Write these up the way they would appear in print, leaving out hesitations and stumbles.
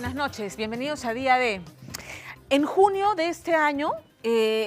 buenas noches. Bienvenidos a Día D. En junio de este año,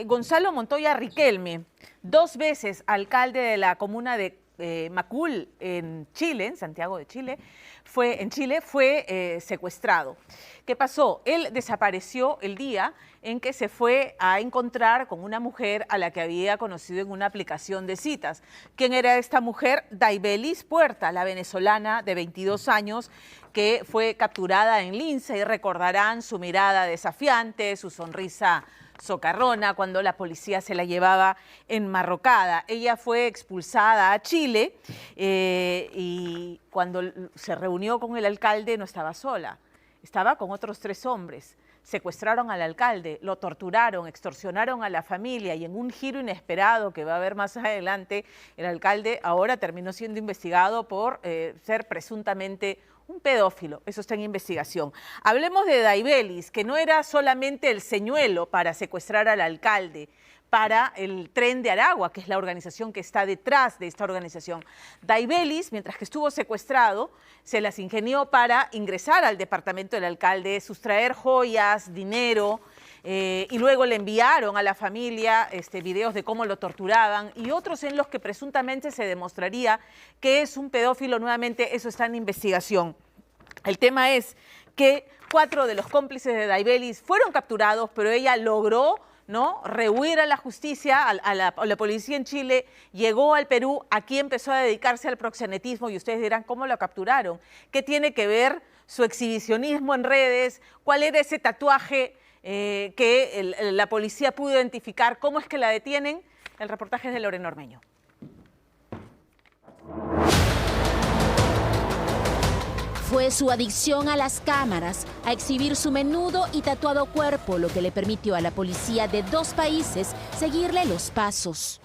Gonzalo Montoya Riquelme, 2 veces alcalde de la comuna de Macul, en Chile, en Santiago de Chile, fue secuestrado. ¿Qué pasó? Él desapareció el día en que se fue a encontrar con una mujer a la que había conocido en una aplicación de citas. ¿Quién era esta mujer? Daibelis Puerta, la venezolana de 22 años que fue capturada en Lince, y recordarán su mirada desafiante, su sonrisa socarrona cuando la policía se la llevaba enmarrocada. Ella fue expulsada a Chile y cuando se reunió con el alcalde no estaba sola, estaba con otros 3 hombres. Secuestraron al alcalde, lo torturaron, extorsionaron a la familia y en un giro inesperado que va a haber más adelante, el alcalde ahora terminó siendo investigado por ser presuntamente un pedófilo. Eso está en investigación. Hablemos de Daibelis, que no era solamente el señuelo para secuestrar al alcalde, para el Tren de Aragua, que es la organización que está detrás de esta organización. Daibelis, mientras que estuvo secuestrado, se las ingenió para ingresar al departamento del alcalde, sustraer joyas, dinero, y luego le enviaron a la familia videos de cómo lo torturaban y otros en los que presuntamente se demostraría que es un pedófilo. Nuevamente, eso está en investigación. El tema es que 4 de los cómplices de Daibelis fueron capturados, pero ella logró rehuir a la justicia, a la policía en Chile, llegó al Perú, aquí empezó a dedicarse al proxenetismo y ustedes dirán, ¿cómo lo capturaron? ¿Qué tiene que ver su exhibicionismo en redes? ¿Cuál era ese tatuaje que la policía pudo identificar? ¿Cómo es que la detienen? El reportaje es de Lorena Ormeño. Fue su adicción a las cámaras, a exhibir su menudo y tatuado cuerpo, lo que le permitió a la policía de 2 países seguirle los pasos.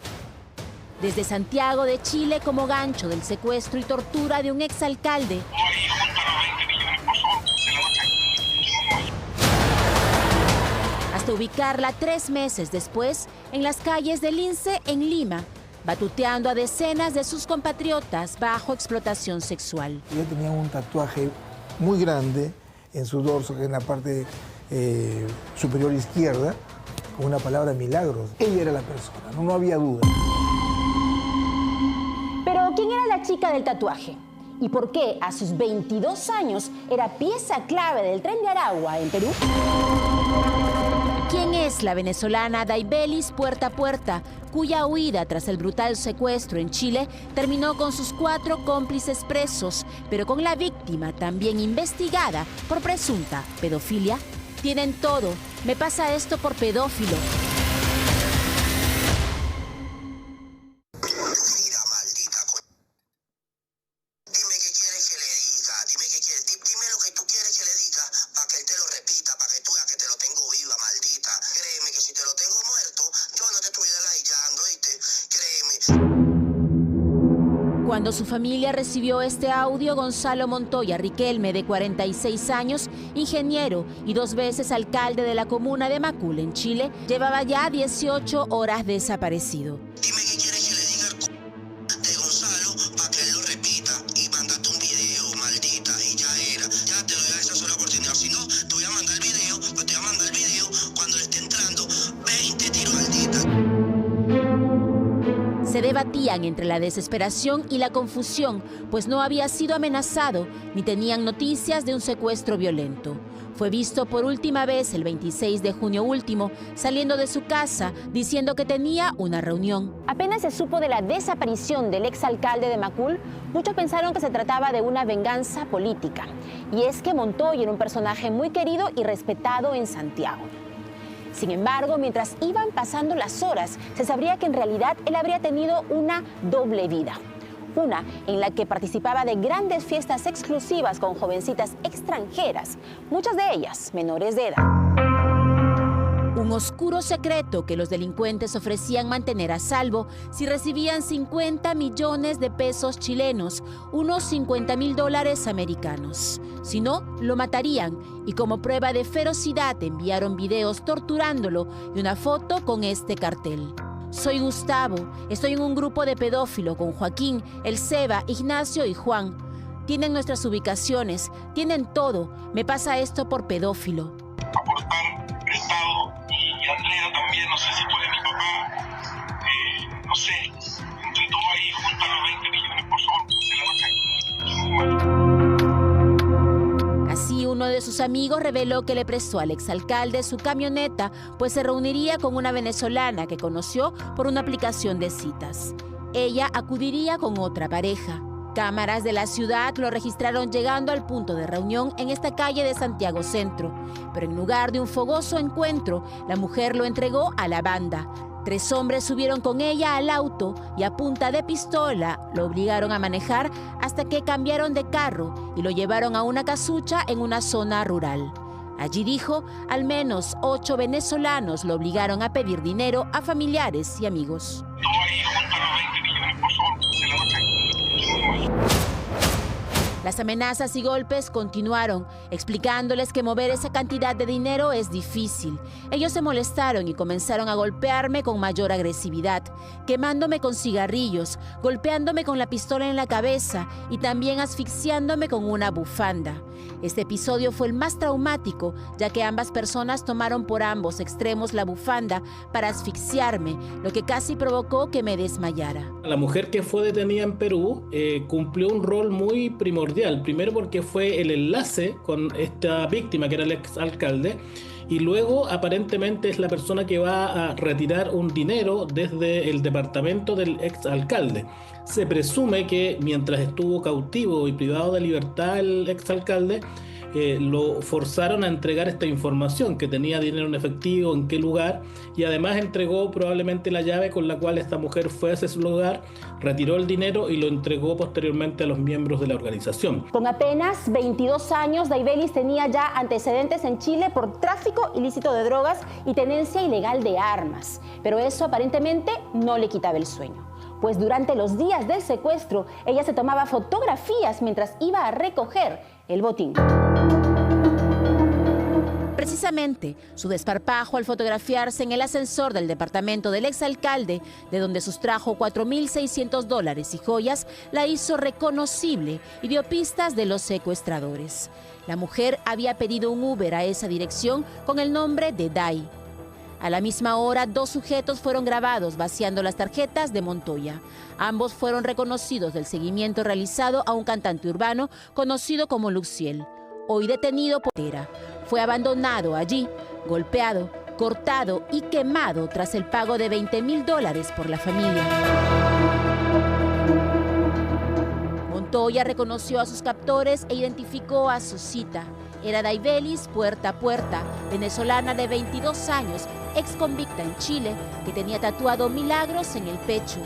Desde Santiago de Chile como gancho del secuestro y tortura de un exalcalde, hasta ubicarla 3 meses después en las calles de Lince, en Lima, batuteando a decenas de sus compatriotas bajo explotación sexual. Ella tenía un tatuaje muy grande en su dorso, que en la parte superior izquierda, con una palabra milagros. Ella era la persona, no había duda. Pero ¿quién era la chica del tatuaje? ¿Y por qué a sus 22 años era pieza clave del Tren de Aragua en Perú? ¿Quién es la venezolana Daibelis Puerta, cuya huida tras el brutal secuestro en Chile terminó con sus 4 cómplices presos, pero con la víctima también investigada por presunta pedofilia? Tienen todo. Me pasa esto por pedófilo. Cuando su familia recibió este audio, Gonzalo Montoya Riquelme, de 46 años, ingeniero y 2 veces alcalde de la comuna de Macul, en Chile, llevaba ya 18 horas desaparecido. Dime qué quieres que le diga de Gonzalo para que él lo repita y mándate un video, maldita, y ya era. Ya te doy a esa sola oportunidad. Si no, te voy a mandar el video, cuando le esté entrando 20 tiros malditas. Se debatían entre la desesperación y la confusión, pues no había sido amenazado ni tenían noticias de un secuestro violento. Fue visto por última vez el 26 de junio último, saliendo de su casa diciendo que tenía una reunión. Apenas se supo de la desaparición del exalcalde de Macul, muchos pensaron que se trataba de una venganza política. Y es que Montoya era un personaje muy querido y respetado en Santiago. Sin embargo, mientras iban pasando las horas, se sabría que en realidad él habría tenido una doble vida. Una en la que participaba de grandes fiestas exclusivas con jovencitas extranjeras, muchas de ellas menores de edad. Un oscuro secreto que los delincuentes ofrecían mantener a salvo si recibían 50 millones de pesos chilenos, unos $50.000 americanos. Si no, lo matarían, y como prueba de ferocidad enviaron videos torturándolo y una foto con este cartel: soy Gustavo, estoy en un grupo de pedófilo con Joaquín, el Seba, Ignacio y Juan. tienen nuestras ubicaciones, tienen todo. Me pasa esto por pedófilo. Aportar prestado y Andrea también, no sé si tú eres mi papá, no sé, entre todo ahí juntan los 20 millones, por favor, Así, uno de sus amigos reveló que le prestó al exalcalde su camioneta, pues se reuniría con una venezolana que conoció por una aplicación de citas. Ella acudiría con otra pareja. Cámaras de la ciudad lo registraron llegando al punto de reunión en esta calle de Santiago Centro. Pero en lugar de un fogoso encuentro, la mujer lo entregó a la banda. 3 hombres subieron con ella al auto y a punta de pistola lo obligaron a manejar hasta que cambiaron de carro y lo llevaron a una casucha en una zona rural. Allí dijo, al menos 8 venezolanos lo obligaron a pedir dinero a familiares y amigos. Las amenazas y golpes continuaron, explicándoles que mover esa cantidad de dinero es difícil. Ellos se molestaron y comenzaron a golpearme con mayor agresividad, quemándome con cigarrillos, golpeándome con la pistola en la cabeza y también asfixiándome con una bufanda. Este episodio fue el más traumático, ya que ambas personas tomaron por ambos extremos la bufanda para asfixiarme, lo que casi provocó que me desmayara. La mujer que fue detenida en Perú cumplió un rol muy primordial, primero porque fue el enlace con esta víctima que era el exalcalde, y luego aparentemente es la persona que va a retirar un dinero desde el departamento del exalcalde. Se presume que mientras estuvo cautivo y privado de libertad el exalcalde, lo forzaron a entregar esta información, que tenía dinero en efectivo, en qué lugar, y además entregó probablemente la llave con la cual esta mujer fue a ese lugar, retiró el dinero y lo entregó posteriormente a los miembros de la organización. Con apenas 22 años, Daibelis tenía ya antecedentes en Chile por tráfico ilícito de drogas y tenencia ilegal de armas, pero eso aparentemente no le quitaba el sueño. Pues durante los días del secuestro, ella se tomaba fotografías mientras iba a recoger el botín. Precisamente, su desparpajo al fotografiarse en el ascensor del departamento del exalcalde, de donde sustrajo $4,600 y joyas, la hizo reconocible y dio pistas de los secuestradores. La mujer había pedido un Uber a esa dirección con el nombre de Dai. A la misma hora, 2 sujetos fueron grabados vaciando las tarjetas de Montoya. Ambos fueron reconocidos del seguimiento realizado a un cantante urbano conocido como Luxiel, hoy detenido por Tera. Fue abandonado allí, golpeado, cortado y quemado tras el pago de $20,000 por la familia. Montoya reconoció a sus captores e identificó a su cita. Era Daibelis Puerta a Puerta, venezolana de 22 años, ex convicta en Chile, que tenía tatuado milagros en el pecho.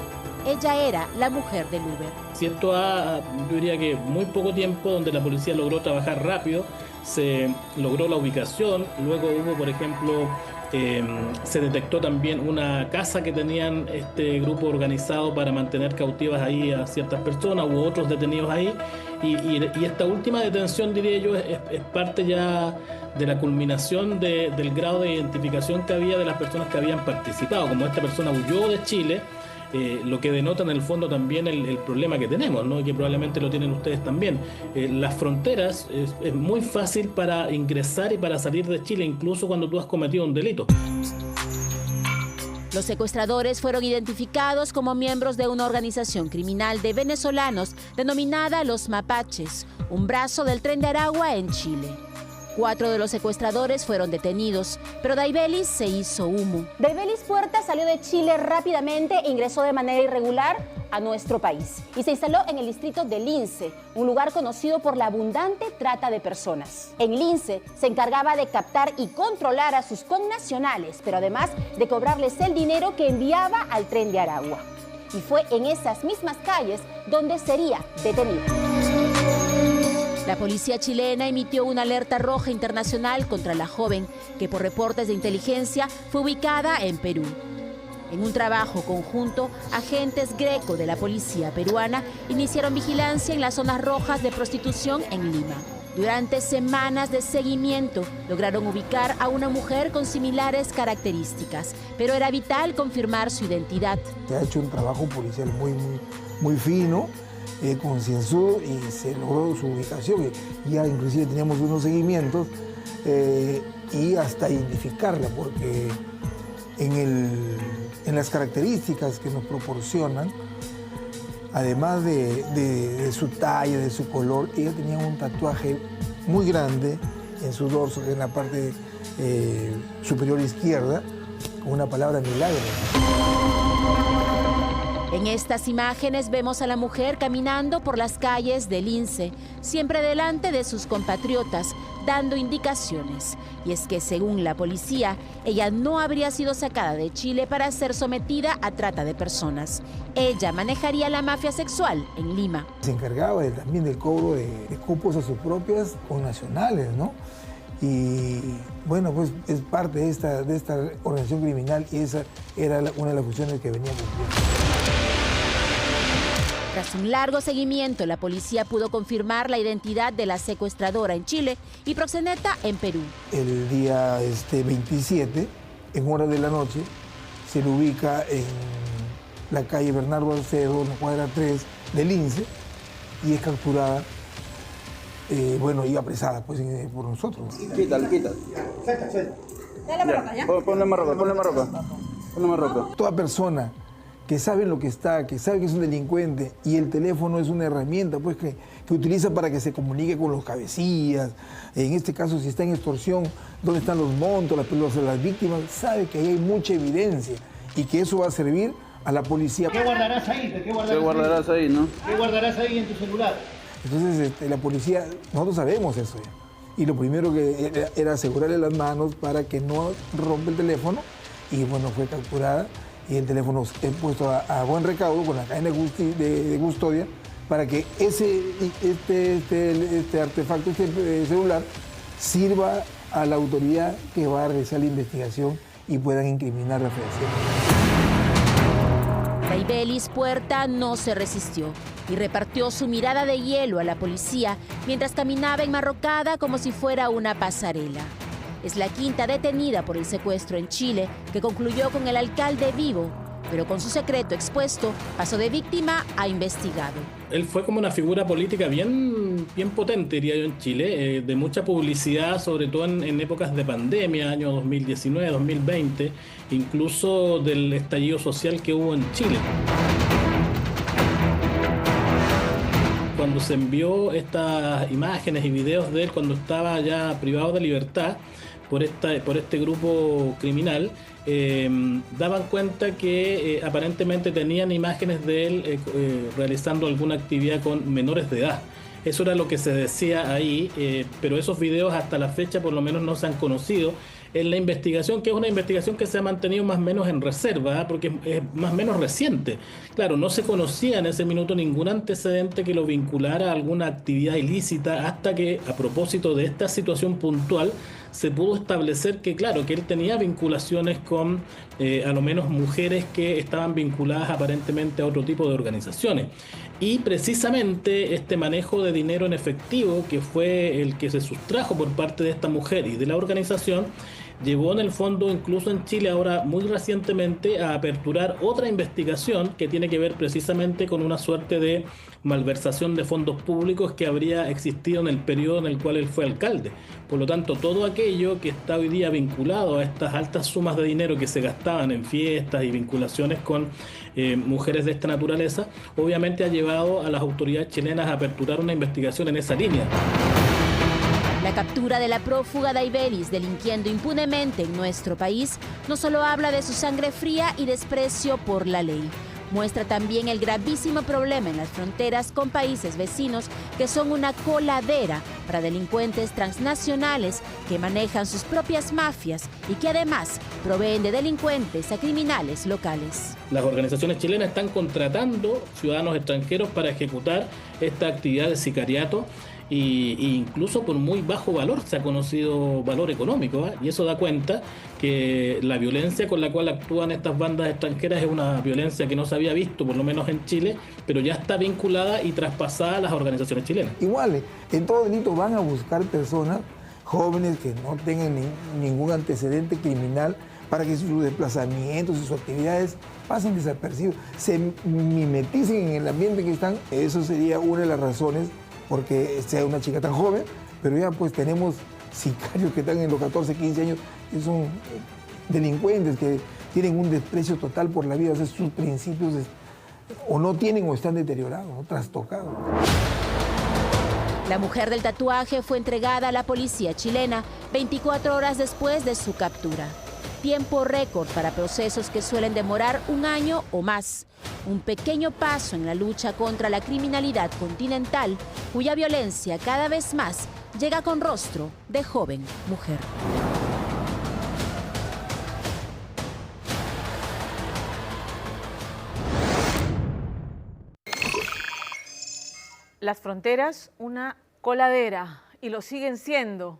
Ella era la mujer del Uber. Cierto, yo diría que muy poco tiempo, donde la policía logró trabajar rápido, se logró la ubicación, luego hubo, por ejemplo, se detectó también una casa que tenían este grupo organizado para mantener cautivas ahí a ciertas personas, hubo otros detenidos ahí, y esta última detención, diría yo, es parte ya de la culminación del grado de identificación que había de las personas que habían participado. Como esta persona huyó de Chile, lo que denota en el fondo también el problema que tenemos, ¿no? Que probablemente lo tienen ustedes también. Las fronteras es muy fácil para ingresar y para salir de Chile, incluso cuando tú has cometido un delito. Los secuestradores fueron identificados como miembros de una organización criminal de venezolanos denominada Los Mapaches, un brazo del Tren de Aragua en Chile. 4 de los secuestradores fueron detenidos, pero Daibelis se hizo humo. Daibelis Puerta salió de Chile rápidamente e ingresó de manera irregular a nuestro país y se instaló en el distrito de Lince, un lugar conocido por la abundante trata de personas. En Lince se encargaba de captar y controlar a sus connacionales, pero además de cobrarles el dinero que enviaba al Tren de Aragua. Y fue en esas mismas calles donde sería detenido. La policía chilena emitió una alerta roja internacional contra la joven, que por reportes de inteligencia fue ubicada en Perú. En un trabajo conjunto, agentes greco de la policía peruana iniciaron vigilancia en las zonas rojas de prostitución en Lima. Durante semanas de seguimiento, lograron ubicar a una mujer con similares características, pero era vital confirmar su identidad. Se ha hecho un trabajo policial muy fino, concienzudo y se logró su ubicación. Ya inclusive teníamos unos seguimientos y hasta identificarla, porque en las características que nos proporcionan, además de su talla, de su color, ella tenía un tatuaje muy grande en su dorso, en la parte superior izquierda, con una palabra milagro. En estas imágenes vemos a la mujer caminando por las calles de Lince, siempre delante de sus compatriotas, dando indicaciones. Y es que, según la policía, ella no habría sido sacada de Chile para ser sometida a trata de personas. Ella manejaría la mafia sexual en Lima. Se encargaba también del cobro de cupos a sus propias connacionales, ¿no? Y bueno, pues es parte de esta organización criminal y esa era una de las funciones que venía cumpliendo. Tras un largo seguimiento, la policía pudo confirmar la identidad de la secuestradora en Chile y proxeneta en Perú. El día 27, en horas de la noche, se le ubica en la calle Bernardo Alcedo, en la cuadra 3 de Lince, y es capturada, y apresada pues, por nosotros. Quítale. Dale marroca, ¿ya? Ponle marroca. Toda persona que sabe lo que está, que sabe que es un delincuente y el teléfono es una herramienta pues, que utiliza para que se comunique con los cabecillas, en este caso si está en extorsión, dónde están los montos, las víctimas, sabe que ahí hay mucha evidencia y que eso va a servir a la policía. ¿Qué guardarás ahí? ¿Qué guardarás ahí, no? ¿Qué guardarás ahí en tu celular? Entonces la policía, nosotros sabemos eso ya. Y lo primero que era asegurarle las manos para que no rompa el teléfono y bueno, fue capturada. Y el teléfono es puesto a buen recaudo con la cadena de custodia para que este artefacto, este celular, sirva a la autoridad que va a realizar la investigación y puedan incriminar la federación. Daibelis Puerta no se resistió y repartió su mirada de hielo a la policía mientras caminaba enmarrocada como si fuera una pasarela. Es la quinta detenida por el secuestro en Chile, que concluyó con el alcalde vivo, pero con su secreto expuesto, pasó de víctima a investigado. Él fue como una figura política bien potente, diría yo, en Chile, de mucha publicidad, sobre todo en épocas de pandemia, año 2019, 2020, incluso del estallido social que hubo en Chile. Cuando se envió estas imágenes y videos de él cuando estaba ya privado de libertad por este grupo criminal, daban cuenta que aparentemente tenían imágenes de él realizando alguna actividad con menores de edad. Eso era lo que se decía ahí, pero esos videos hasta la fecha por lo menos no se han conocido en la investigación, que es una investigación que se ha mantenido más o menos en reserva, porque es más o menos reciente. Claro, no se conocía en ese minuto ningún antecedente que lo vinculara a alguna actividad ilícita, hasta que, a propósito de esta situación puntual, se pudo establecer que, claro, que él tenía vinculaciones con, a lo menos, mujeres que estaban vinculadas aparentemente a otro tipo de organizaciones. Y precisamente este manejo de dinero en efectivo, que fue el que se sustrajo por parte de esta mujer y de la organización, llevó en el fondo, incluso en Chile ahora muy recientemente, a aperturar otra investigación que tiene que ver precisamente con una suerte de malversación de fondos públicos que habría existido en el periodo en el cual él fue alcalde. Por lo tanto, todo aquello que está hoy día vinculado a estas altas sumas de dinero que se gastaban en fiestas y vinculaciones con mujeres de esta naturaleza, obviamente ha llevado a las autoridades chilenas a aperturar una investigación en esa línea. La captura de la prófuga Daibelis delinquiendo impunemente en nuestro país no solo habla de su sangre fría y desprecio por la ley, muestra también el gravísimo problema en las fronteras con países vecinos que son una coladera para delincuentes transnacionales que manejan sus propias mafias y que además proveen de delincuentes a criminales locales. Las organizaciones chilenas están contratando ciudadanos extranjeros para ejecutar esta actividad de sicariato y incluso por muy bajo valor, se ha conocido valor económico, y eso da cuenta que la violencia con la cual actúan estas bandas extranjeras es una violencia que no se había visto, por lo menos en Chile, pero ya está vinculada y traspasada a las organizaciones chilenas. Igual, en todo delito van a buscar personas jóvenes que no tengan ningún antecedente criminal para que sus desplazamientos y sus actividades pasen desapercibidos, se mimeticen en el ambiente que están. Eso sería una de las razones porque sea una chica tan joven, pero ya pues tenemos sicarios que están en los 14, 15 años, que son delincuentes, que tienen un desprecio total por la vida, o sea, sus principios o no tienen o están deteriorados, o trastocados. La mujer del tatuaje fue entregada a la policía chilena 24 horas después de su captura. Tiempo récord para procesos que suelen demorar un año o más. Un pequeño paso en la lucha contra la criminalidad continental, cuya violencia cada vez más llega con rostro de joven mujer. Las fronteras, una coladera, y lo siguen siendo.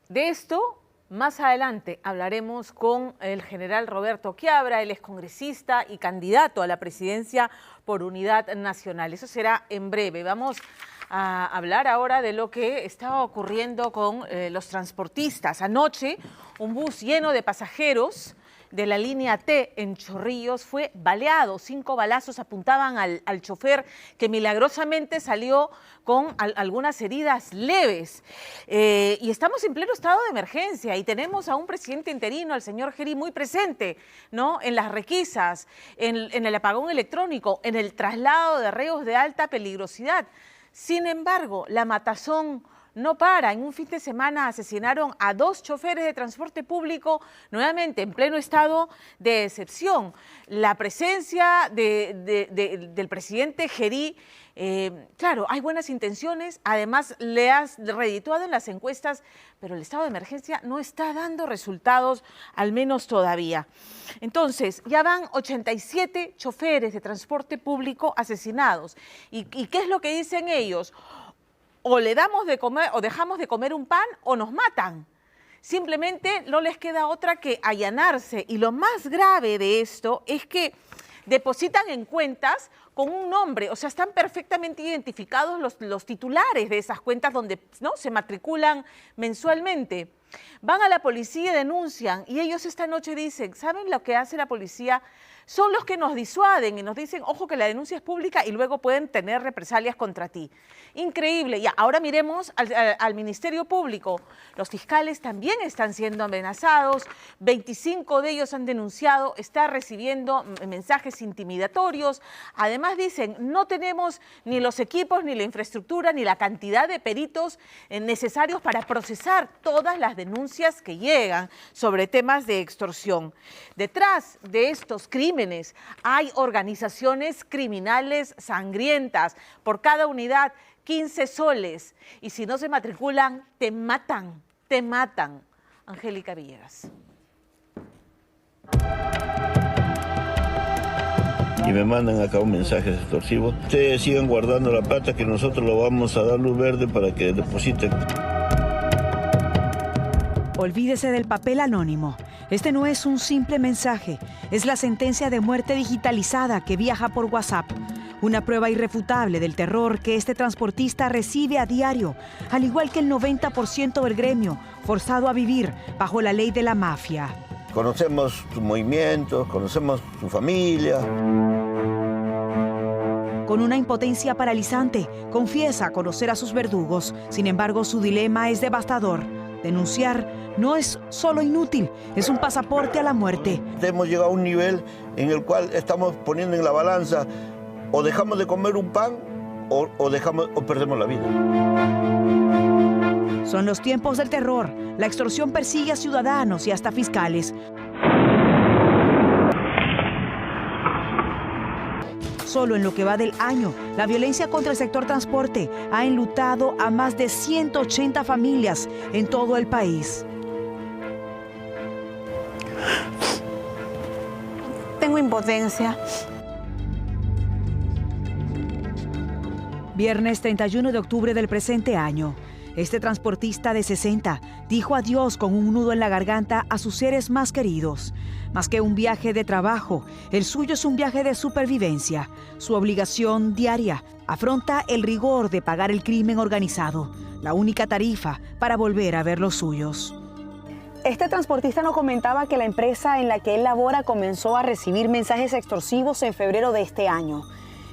De esto, más adelante, hablaremos con el general Roberto Quiabra, él es congresista y candidato a la presidencia por Unidad Nacional. Eso será en breve. Vamos a hablar ahora de lo que estaba ocurriendo con los transportistas. Anoche, un bus lleno de pasajeros de la línea T en Chorrillos fue baleado. 5 balazos apuntaban al chofer, que milagrosamente salió con algunas heridas leves. Y estamos en pleno estado de emergencia y tenemos a un presidente interino, al señor Geri, muy presente, ¿no?, en las requisas, en el apagón electrónico, en el traslado de reos de alta peligrosidad. Sin embargo, la matazón no para. En un fin de semana asesinaron a 2 choferes de transporte público, nuevamente en pleno estado de excepción. La presencia del presidente Geri, claro, hay buenas intenciones, además le has redituado en las encuestas, pero el estado de emergencia no está dando resultados, al menos todavía. Entonces, ya van 87 choferes de transporte público asesinados. ¿Y qué es lo que dicen ellos? O le damos de comer, o dejamos de comer un pan, o nos matan. Simplemente no les queda otra que allanarse. Y lo más grave de esto es que depositan en cuentas con un nombre, o sea, están perfectamente identificados los titulares de esas cuentas donde, ¿no?, se matriculan mensualmente. Van a la policía y denuncian, y ellos esta noche dicen, ¿saben lo que hace la policía? Son los que nos disuaden y nos dicen, ojo, que la denuncia es pública y luego pueden tener represalias contra ti. Increíble. Y ahora miremos al Ministerio Público. Los fiscales también están siendo amenazados, 25 de ellos han denunciado, está recibiendo mensajes intimidatorios. Además dicen, no tenemos ni los equipos, ni la infraestructura, ni la cantidad de peritos necesarios para procesar todas las denuncias que llegan sobre temas de extorsión. Detrás de estos crímenes hay organizaciones criminales sangrientas. Por cada unidad, 15 soles. Y si no se matriculan, te matan, te matan. Angélica Villegas. Y me mandan acá un mensaje extorsivo. Ustedes sigan guardando la plata que nosotros lo vamos a dar luz verde para que depositen. Olvídese del papel anónimo. Este no es un simple mensaje, es la sentencia de muerte digitalizada que viaja por WhatsApp. Una prueba irrefutable del terror que este transportista recibe a diario, al igual que el 90% del gremio, forzado a vivir bajo la ley de la mafia. Conocemos sus movimientos, conocemos su familia. Con una impotencia paralizante, confiesa conocer a sus verdugos. Sin embargo, su dilema es devastador. Denunciar no es solo inútil, es un pasaporte a la muerte. Hemos llegado a un nivel en el cual estamos poniendo en la balanza o dejamos de comer un pan o perdemos la vida. Son los tiempos del terror. La extorsión persigue a ciudadanos y hasta fiscales. Solo en lo que va del año, la violencia contra el sector transporte ha enlutado a más de 180 familias en todo el país. Tengo impotencia. Viernes 31 de octubre del presente año. Este transportista de 60 dijo adiós con un nudo en la garganta a sus seres más queridos. Más que un viaje de trabajo, el suyo es un viaje de supervivencia. Su obligación diaria afronta el rigor de pagar el crimen organizado, la única tarifa para volver a ver los suyos. Este transportista nos comentaba que la empresa en la que él labora comenzó a recibir mensajes extorsivos en febrero de este año.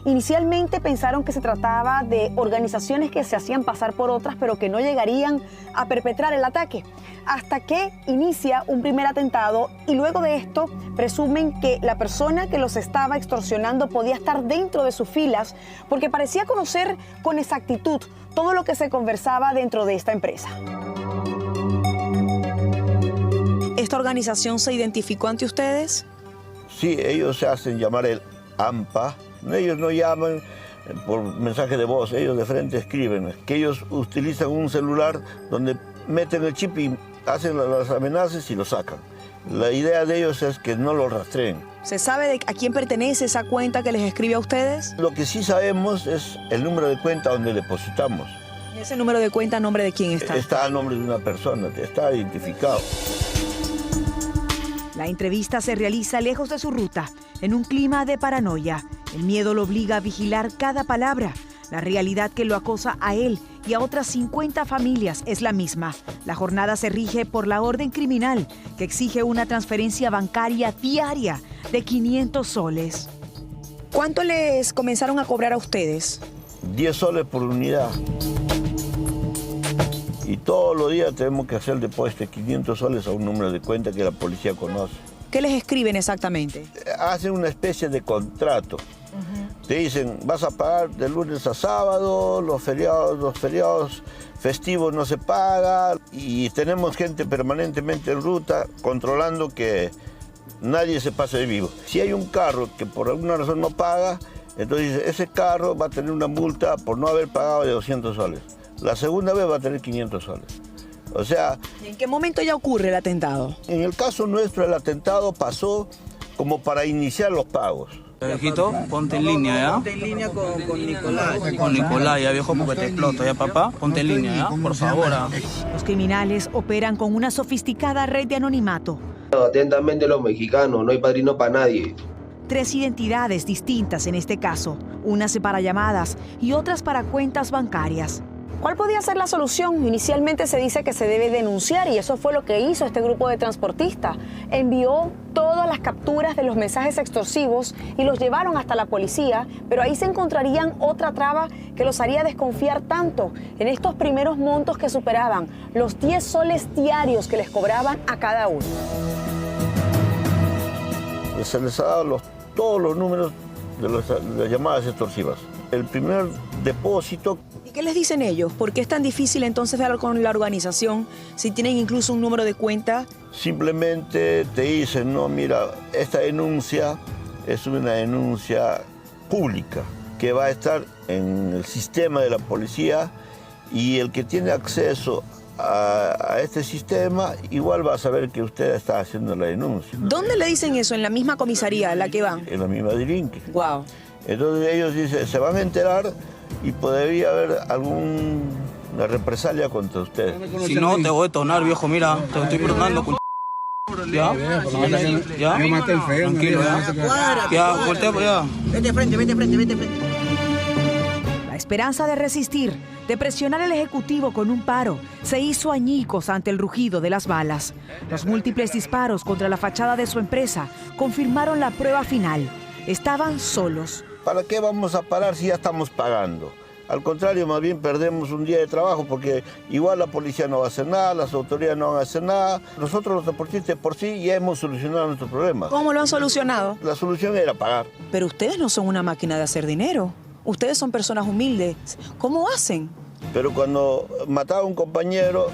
Inicialmente pensaron que se trataba de organizaciones que se hacían pasar por otras, pero que no llegarían a perpetrar el ataque. Hasta que inicia un primer atentado y luego de esto presumen que la persona que los estaba extorsionando podía estar dentro de sus filas porque parecía conocer con exactitud todo lo que se conversaba dentro de esta empresa. ¿Esta organización se identificó ante ustedes? Sí, ellos se hacen llamar el AMPA. Ellos no llaman por mensaje de voz, ellos de frente escriben, que ellos utilizan un celular donde meten el chip y hacen las amenazas y lo sacan. La idea de ellos es que no lo rastreen. ¿Se sabe a quién pertenece esa cuenta que les escribe a ustedes? Lo que sí sabemos es el número de cuenta donde depositamos. ¿Y ese número de cuenta a nombre de quién está? Está a nombre de una persona, está identificado. La entrevista se realiza lejos de su ruta, en un clima de paranoia. El miedo lo obliga a vigilar cada palabra. La realidad que lo acosa a él y a otras 50 familias es la misma. La jornada se rige por la orden criminal, que exige una transferencia bancaria diaria de 500 soles. ¿Cuánto les comenzaron a cobrar a ustedes? 10 soles por unidad. Y todos los días tenemos que hacer el depósito de 500 soles a un número de cuenta que la policía conoce. ¿Qué les escriben exactamente? Hacen una especie de contrato. Te dicen, vas a pagar de lunes a sábado, los feriados festivos no se pagan y tenemos gente permanentemente en ruta controlando que nadie se pase de vivo. Si hay un carro que por alguna razón no paga, entonces ese carro va a tener una multa por no haber pagado de 200 soles. La segunda vez va a tener 500 soles. O sea... ¿En qué momento ya ocurre el atentado? En el caso nuestro, el atentado pasó como para iniciar los pagos. Viejito, ponte en línea, ¿ya? Ponte en línea con Nicolás. Con Nicolás, ya viejo, porque te exploto, ¿ya, papá? Ponte en línea, ¿ya? Por favor. Los criminales operan con una sofisticada red de anonimato. Atentamente los mexicanos, no hay padrino para nadie. 3 identidades distintas en este caso, unas para llamadas y otras para cuentas bancarias. ¿Cuál podía ser la solución? Inicialmente se dice que se debe denunciar y eso fue lo que hizo este grupo de transportistas. Envió todas las capturas de los mensajes extorsivos y los llevaron hasta la policía, pero ahí se encontrarían otra traba que los haría desconfiar tanto en estos primeros montos que superaban los 10 soles diarios que les cobraban a cada uno. Se les ha dado todos los números de las llamadas extorsivas. El primer depósito. ¿Y qué les dicen ellos? ¿Por qué es tan difícil entonces hablar con la organización si tienen incluso un número de cuenta? Simplemente te dicen, no, mira, esta denuncia es una denuncia pública que va a estar en el sistema de la policía y el que tiene acceso a este sistema igual va a saber que usted está haciendo la denuncia. ¿Dónde le dicen eso? ¿En la misma comisaría en la que van? En la misma Dirinque. Wow. Entonces ellos dicen, se van a enterar y podría haber alguna represalia contra ustedes. Si no, te voy a detonar, viejo, mira, te estoy perdonando, ¿Ya? ¿Ya? Tranquilo, ya. Ya, voltea por allá. Vete frente, vete frente, vete frente. La esperanza de resistir, de presionar al Ejecutivo con un paro, se hizo añicos ante el rugido de las balas. Los múltiples disparos contra la fachada de su empresa confirmaron la prueba final. Estaban solos. ¿Para qué vamos a parar si ya estamos pagando? Al contrario, más bien perdemos un día de trabajo porque igual la policía no va a hacer nada, las autoridades no van a hacer nada. Nosotros los deportistas por sí ya hemos solucionado nuestro problema. ¿Cómo lo han solucionado? La solución era pagar. Pero ustedes no son una máquina de hacer dinero. Ustedes son personas humildes. ¿Cómo hacen? Pero cuando mataba a un compañero,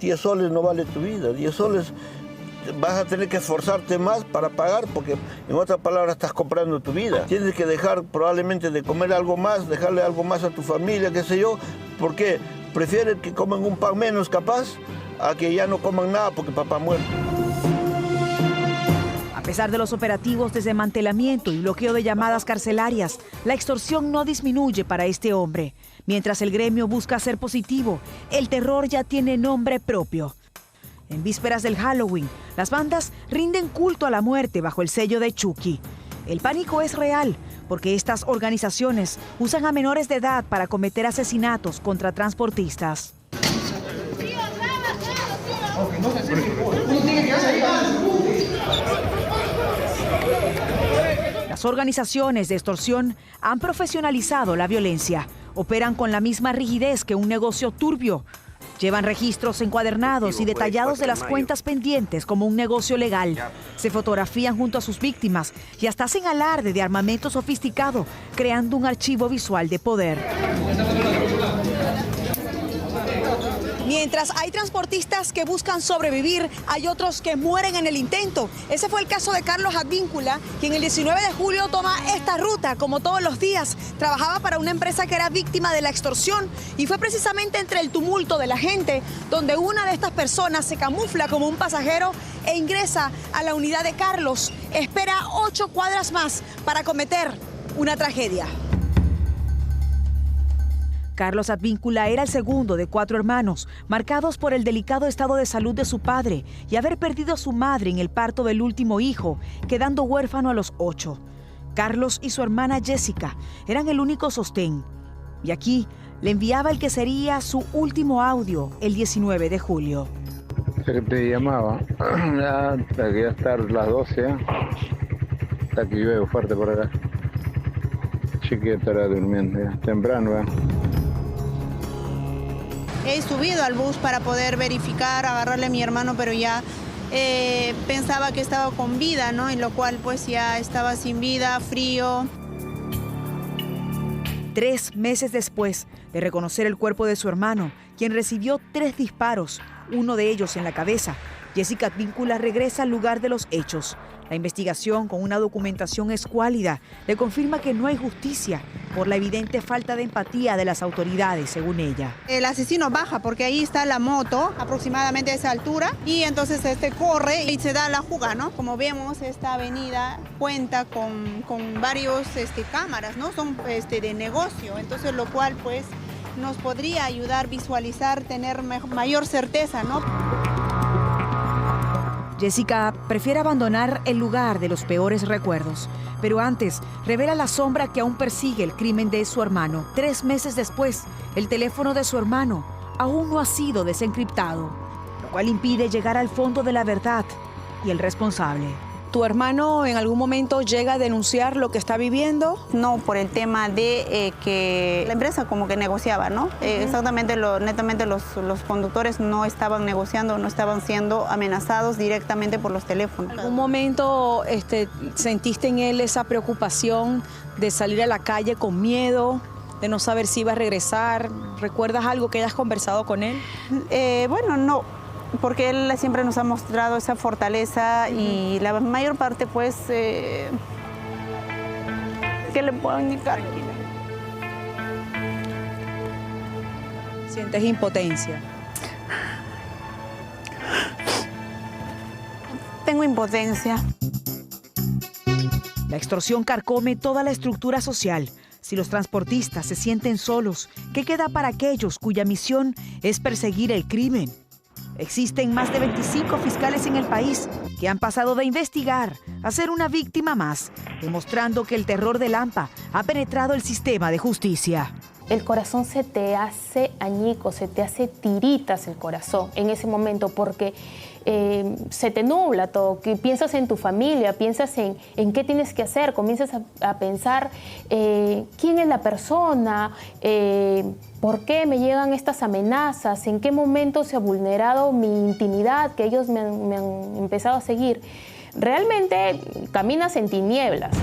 10 soles no vale tu vida. 10 soles vas a tener que esforzarte más para pagar porque, en otras palabras, estás comprando tu vida. Tienes que dejar probablemente de comer algo más, dejarle algo más a tu familia, qué sé yo, porque prefieren que coman un pan menos capaz a que ya no coman nada porque papá muere. A pesar de los operativos de desmantelamiento y bloqueo de llamadas carcelarias, la extorsión no disminuye para este hombre. Mientras el gremio busca ser positivo, el terror ya tiene nombre propio. En vísperas del Halloween, las bandas rinden culto a la muerte bajo el sello de Chucky. El pánico es real porque estas organizaciones usan a menores de edad para cometer asesinatos contra transportistas. Aunque no se acerque, uno tiene que quedarse ahí. Las organizaciones de extorsión han profesionalizado la violencia. Operan con la misma rigidez que un negocio turbio. Llevan registros encuadernados y detallados de las cuentas pendientes como un negocio legal. Se fotografían junto a sus víctimas y hasta hacen alarde de armamento sofisticado, creando un archivo visual de poder. Mientras hay transportistas que buscan sobrevivir, hay otros que mueren en el intento. Ese fue el caso de Carlos Advíncula, quien el 19 de julio toma esta ruta, como todos los días. Trabajaba para una empresa que era víctima de la extorsión y fue precisamente entre el tumulto de la gente donde una de estas personas se camufla como un pasajero e ingresa a la unidad de Carlos. Espera 8 cuadras más para cometer una tragedia. Carlos Advíncula era el segundo de 4 hermanos, marcados por el delicado estado de salud de su padre y haber perdido a su madre en el parto del último hijo, quedando huérfano a los 8. Carlos y su hermana Jessica eran el único sostén. Y aquí le enviaba el que sería su último audio el 19 de julio. Te llamaba, hasta que ya estar las 12, hasta que llueve fuerte por acá. Chiquita estará durmiendo ya, temprano. He subido al bus para poder verificar, agarrarle a mi hermano, pero ya pensaba que estaba con vida, ¿no? En lo cual pues ya estaba sin vida, frío. 3 meses después de reconocer el cuerpo de su hermano, quien recibió 3 disparos, uno de ellos en la cabeza, Jessica Advíncula regresa al lugar de los hechos. La investigación, con una documentación escuálida, le confirma que no hay justicia por la evidente falta de empatía de las autoridades, según ella. El asesino baja porque ahí está la moto, aproximadamente a esa altura, y entonces corre y se da la fuga, ¿no? Como vemos, esta avenida cuenta con varios cámaras, ¿no? Son de negocio, entonces lo cual pues nos podría ayudar a visualizar, tener mayor certeza, ¿no? Jessica prefiere abandonar el lugar de los peores recuerdos, pero antes revela la sombra que aún persigue el crimen de su hermano. 3 meses después, el teléfono de su hermano aún no ha sido desencriptado, lo cual impide llegar al fondo de la verdad y el responsable. ¿Tu hermano en algún momento llega a denunciar lo que está viviendo? No, por el tema de que la empresa como que negociaba, ¿no? Exactamente, netamente los conductores no estaban negociando, no estaban siendo amenazados directamente por los teléfonos. ¿En algún momento sentiste en él esa preocupación de salir a la calle con miedo, de no saber si iba a regresar? ¿Recuerdas algo que hayas conversado con él? Bueno, no. Porque él siempre nos ha mostrado esa fortaleza y la mayor parte, pues, ¿qué le puedo indicar? ¿Sientes impotencia? Tengo impotencia. La extorsión carcome toda la estructura social. Si los transportistas se sienten solos, ¿qué queda para aquellos cuya misión es perseguir el crimen? Existen más de 25 fiscales en el país que han pasado de investigar a ser una víctima más, demostrando que el terror del AMPA ha penetrado el sistema de justicia. El corazón se te hace añicos, se te hace tiritas el corazón en ese momento porque se te nubla todo, que piensas en tu familia, piensas en qué tienes que hacer, comienzas a pensar quién es la persona, por qué me llegan estas amenazas, en qué momento se ha vulnerado mi intimidad, que ellos me han empezado a seguir. Realmente caminas en tinieblas.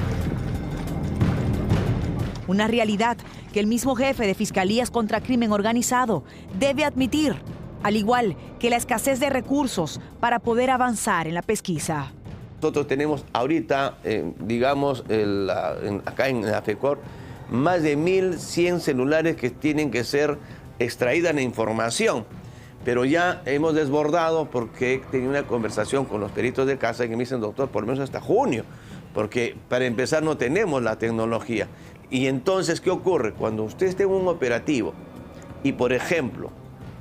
Una realidad que el mismo jefe de Fiscalías contra Crimen Organizado debe admitir, al igual que la escasez de recursos para poder avanzar en la pesquisa. Nosotros tenemos ahorita, acá en la FECOR, más de 1.100 celulares que tienen que ser extraídas la información. Pero ya hemos desbordado porque he tenido una conversación con los peritos de casa que me dicen, doctor, por lo menos hasta junio, porque para empezar no tenemos la tecnología. Y entonces, ¿qué ocurre? Cuando usted esté en un operativo y, por ejemplo,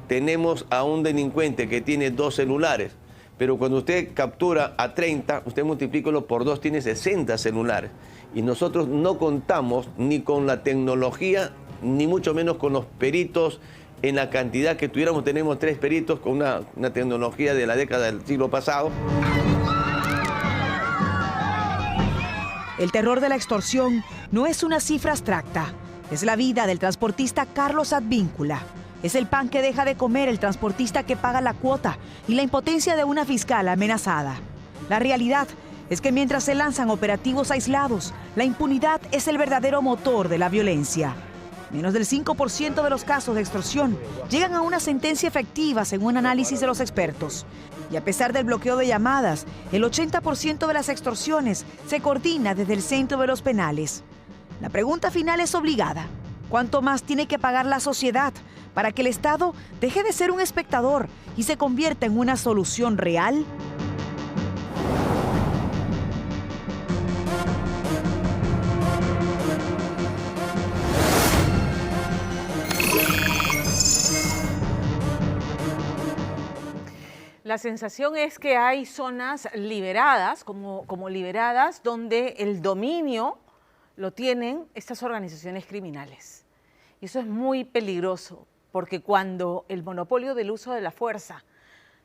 tenemos a un delincuente que tiene 2 celulares, pero cuando usted captura a 30, usted multiplícalo por 2, tiene 60 celulares. Y nosotros no contamos ni con la tecnología, ni mucho menos con los peritos en la cantidad que tuviéramos. Tenemos 3 peritos con una tecnología de la década del siglo pasado. El terror de la extorsión no es una cifra abstracta. Es la vida del transportista Carlos Advíncula. Es el pan que deja de comer el transportista que paga la cuota y la impotencia de una fiscal amenazada. La realidad es que mientras se lanzan operativos aislados, la impunidad es el verdadero motor de la violencia. Menos del 5% de los casos de extorsión llegan a una sentencia efectiva según un análisis de los expertos. Y a pesar del bloqueo de llamadas, el 80% de las extorsiones se coordina desde el centro de los penales. La pregunta final es obligada. ¿Cuánto más tiene que pagar la sociedad para que el Estado deje de ser un espectador y se convierta en una solución real? La sensación es que hay zonas liberadas, como liberadas, donde el dominio lo tienen estas organizaciones criminales. Y eso es muy peligroso, porque cuando el monopolio del uso de la fuerza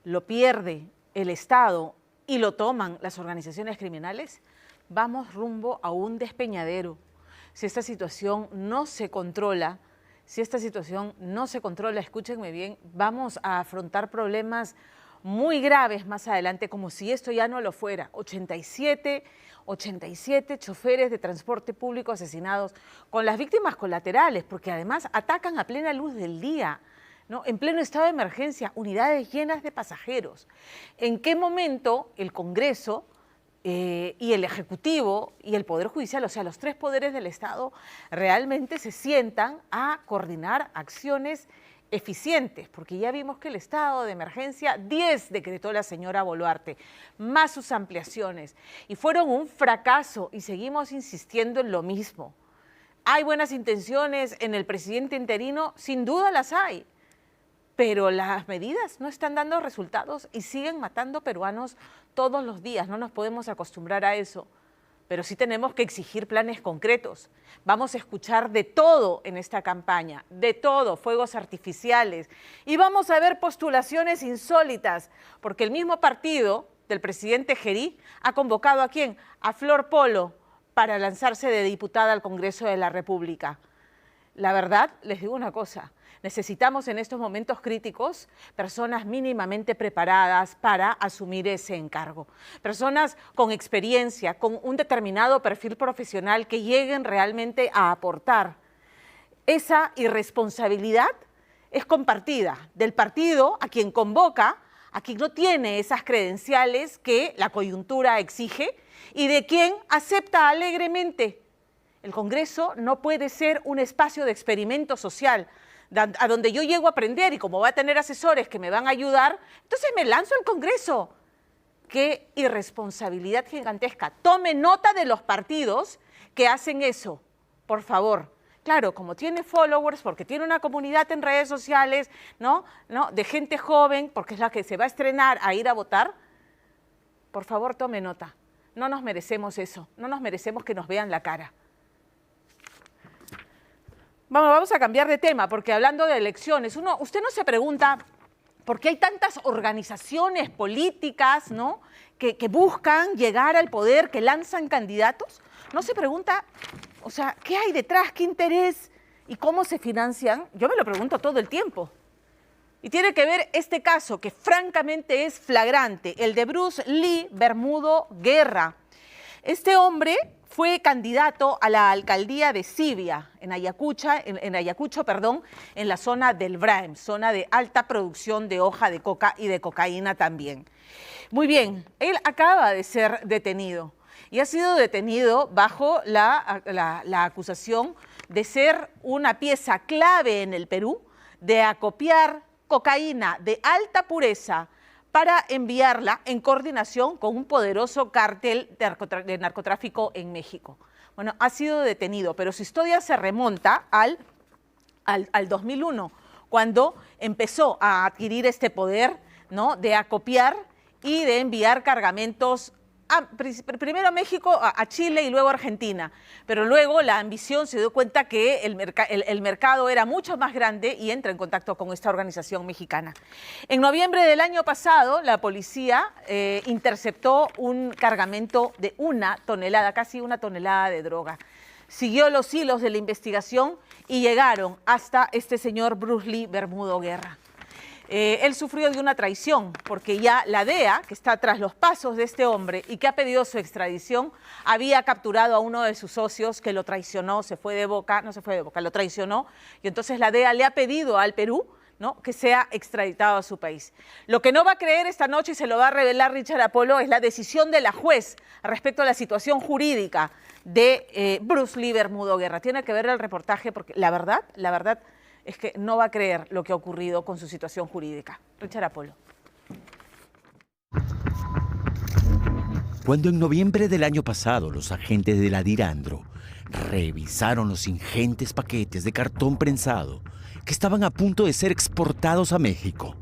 lo pierde el Estado y lo toman las organizaciones criminales, vamos rumbo a un despeñadero. Si esta situación no se controla, escúchenme bien, vamos a afrontar problemas muy graves más adelante, como si esto ya no lo fuera. 87 choferes de transporte público asesinados, con las víctimas colaterales, porque además atacan a plena luz del día, ¿no? En pleno estado de emergencia, unidades llenas de pasajeros. ¿En qué momento el Congreso y el Ejecutivo y el Poder Judicial, o sea, los 3 poderes del Estado, realmente se sientan a coordinar acciones eficientes? Porque ya vimos que el estado de emergencia 10 decretó la señora Boluarte, más sus ampliaciones, y fueron un fracaso, y seguimos insistiendo en lo mismo. ¿Hay buenas intenciones en el presidente interino? Sin duda las hay, pero las medidas no están dando resultados y siguen matando peruanos todos los días. No nos podemos acostumbrar a eso. Pero sí tenemos que exigir planes concretos. Vamos a escuchar de todo en esta campaña, de todo, fuegos artificiales. Y vamos a ver postulaciones insólitas, porque el mismo partido del presidente Gerí ha convocado ¿a quién? A Flor Polo para lanzarse de diputada al Congreso de la República. La verdad, les digo una cosa, necesitamos en estos momentos críticos personas mínimamente preparadas para asumir ese encargo. Personas con experiencia, con un determinado perfil profesional que lleguen realmente a aportar. Esa irresponsabilidad es compartida del partido a quien convoca, a quien no tiene esas credenciales que la coyuntura exige y de quien acepta alegremente. El Congreso no puede ser un espacio de experimento social, a donde yo llego a aprender y como va a tener asesores que me van a ayudar, entonces me lanzo al Congreso. ¡Qué irresponsabilidad gigantesca! Tome nota de los partidos que hacen eso, por favor. Claro, como tiene followers, porque tiene una comunidad en redes sociales, ¿no? De gente joven, porque es la que se va a estrenar a ir a votar, por favor, tome nota. No nos merecemos eso, no nos merecemos que nos vean la cara. Vamos a cambiar de tema, porque hablando de elecciones, usted no se pregunta por qué hay tantas organizaciones políticas, ¿no? que buscan llegar al poder, que lanzan candidatos. No se pregunta, o sea, ¿qué hay detrás? ¿Qué interés? ¿Y cómo se financian? Yo me lo pregunto todo el tiempo. Y tiene que ver este caso, que francamente es flagrante, el de Bruce Lee Bermudo Guerra. Este hombre fue candidato a la alcaldía de Sibia, en Ayacucho, en la zona del Braem, zona de alta producción de hoja de coca y de cocaína también. Muy bien, él acaba de ser detenido y ha sido detenido bajo la acusación de ser una pieza clave en el Perú, de acopiar cocaína de alta pureza para enviarla en coordinación con un poderoso cártel de narcotráfico en México. Bueno, ha sido detenido, pero su historia se remonta al 2001, cuando empezó a adquirir este poder, ¿no?, de acopiar y de enviar cargamentos primero a México, a Chile y luego a Argentina. Pero luego la ambición se dio cuenta que el mercado era mucho más grande y entra en contacto con esta organización mexicana. En noviembre del año pasado, la policía interceptó un cargamento de 1 tonelada, casi 1 tonelada de droga. Siguió los hilos de la investigación y llegaron hasta este señor Bruce Lee Bermudo Guerra. Él sufrió de una traición porque ya la DEA, que está tras los pasos de este hombre y que ha pedido su extradición, había capturado a uno de sus socios que lo traicionó, lo traicionó, y entonces la DEA le ha pedido al Perú, ¿no?, que sea extraditado a su país. Lo que no va a creer esta noche, y se lo va a revelar Richard Apolo, es la decisión de la juez respecto a la situación jurídica de Bruce Lee Bermudo Guerra. Tiene que ver el reportaje porque la verdad es que no va a creer lo que ha ocurrido con su situación jurídica. Richard Apolo. Cuando en noviembre del año pasado los agentes de la Dirandro revisaron los ingentes paquetes de cartón prensado que estaban a punto de ser exportados a México,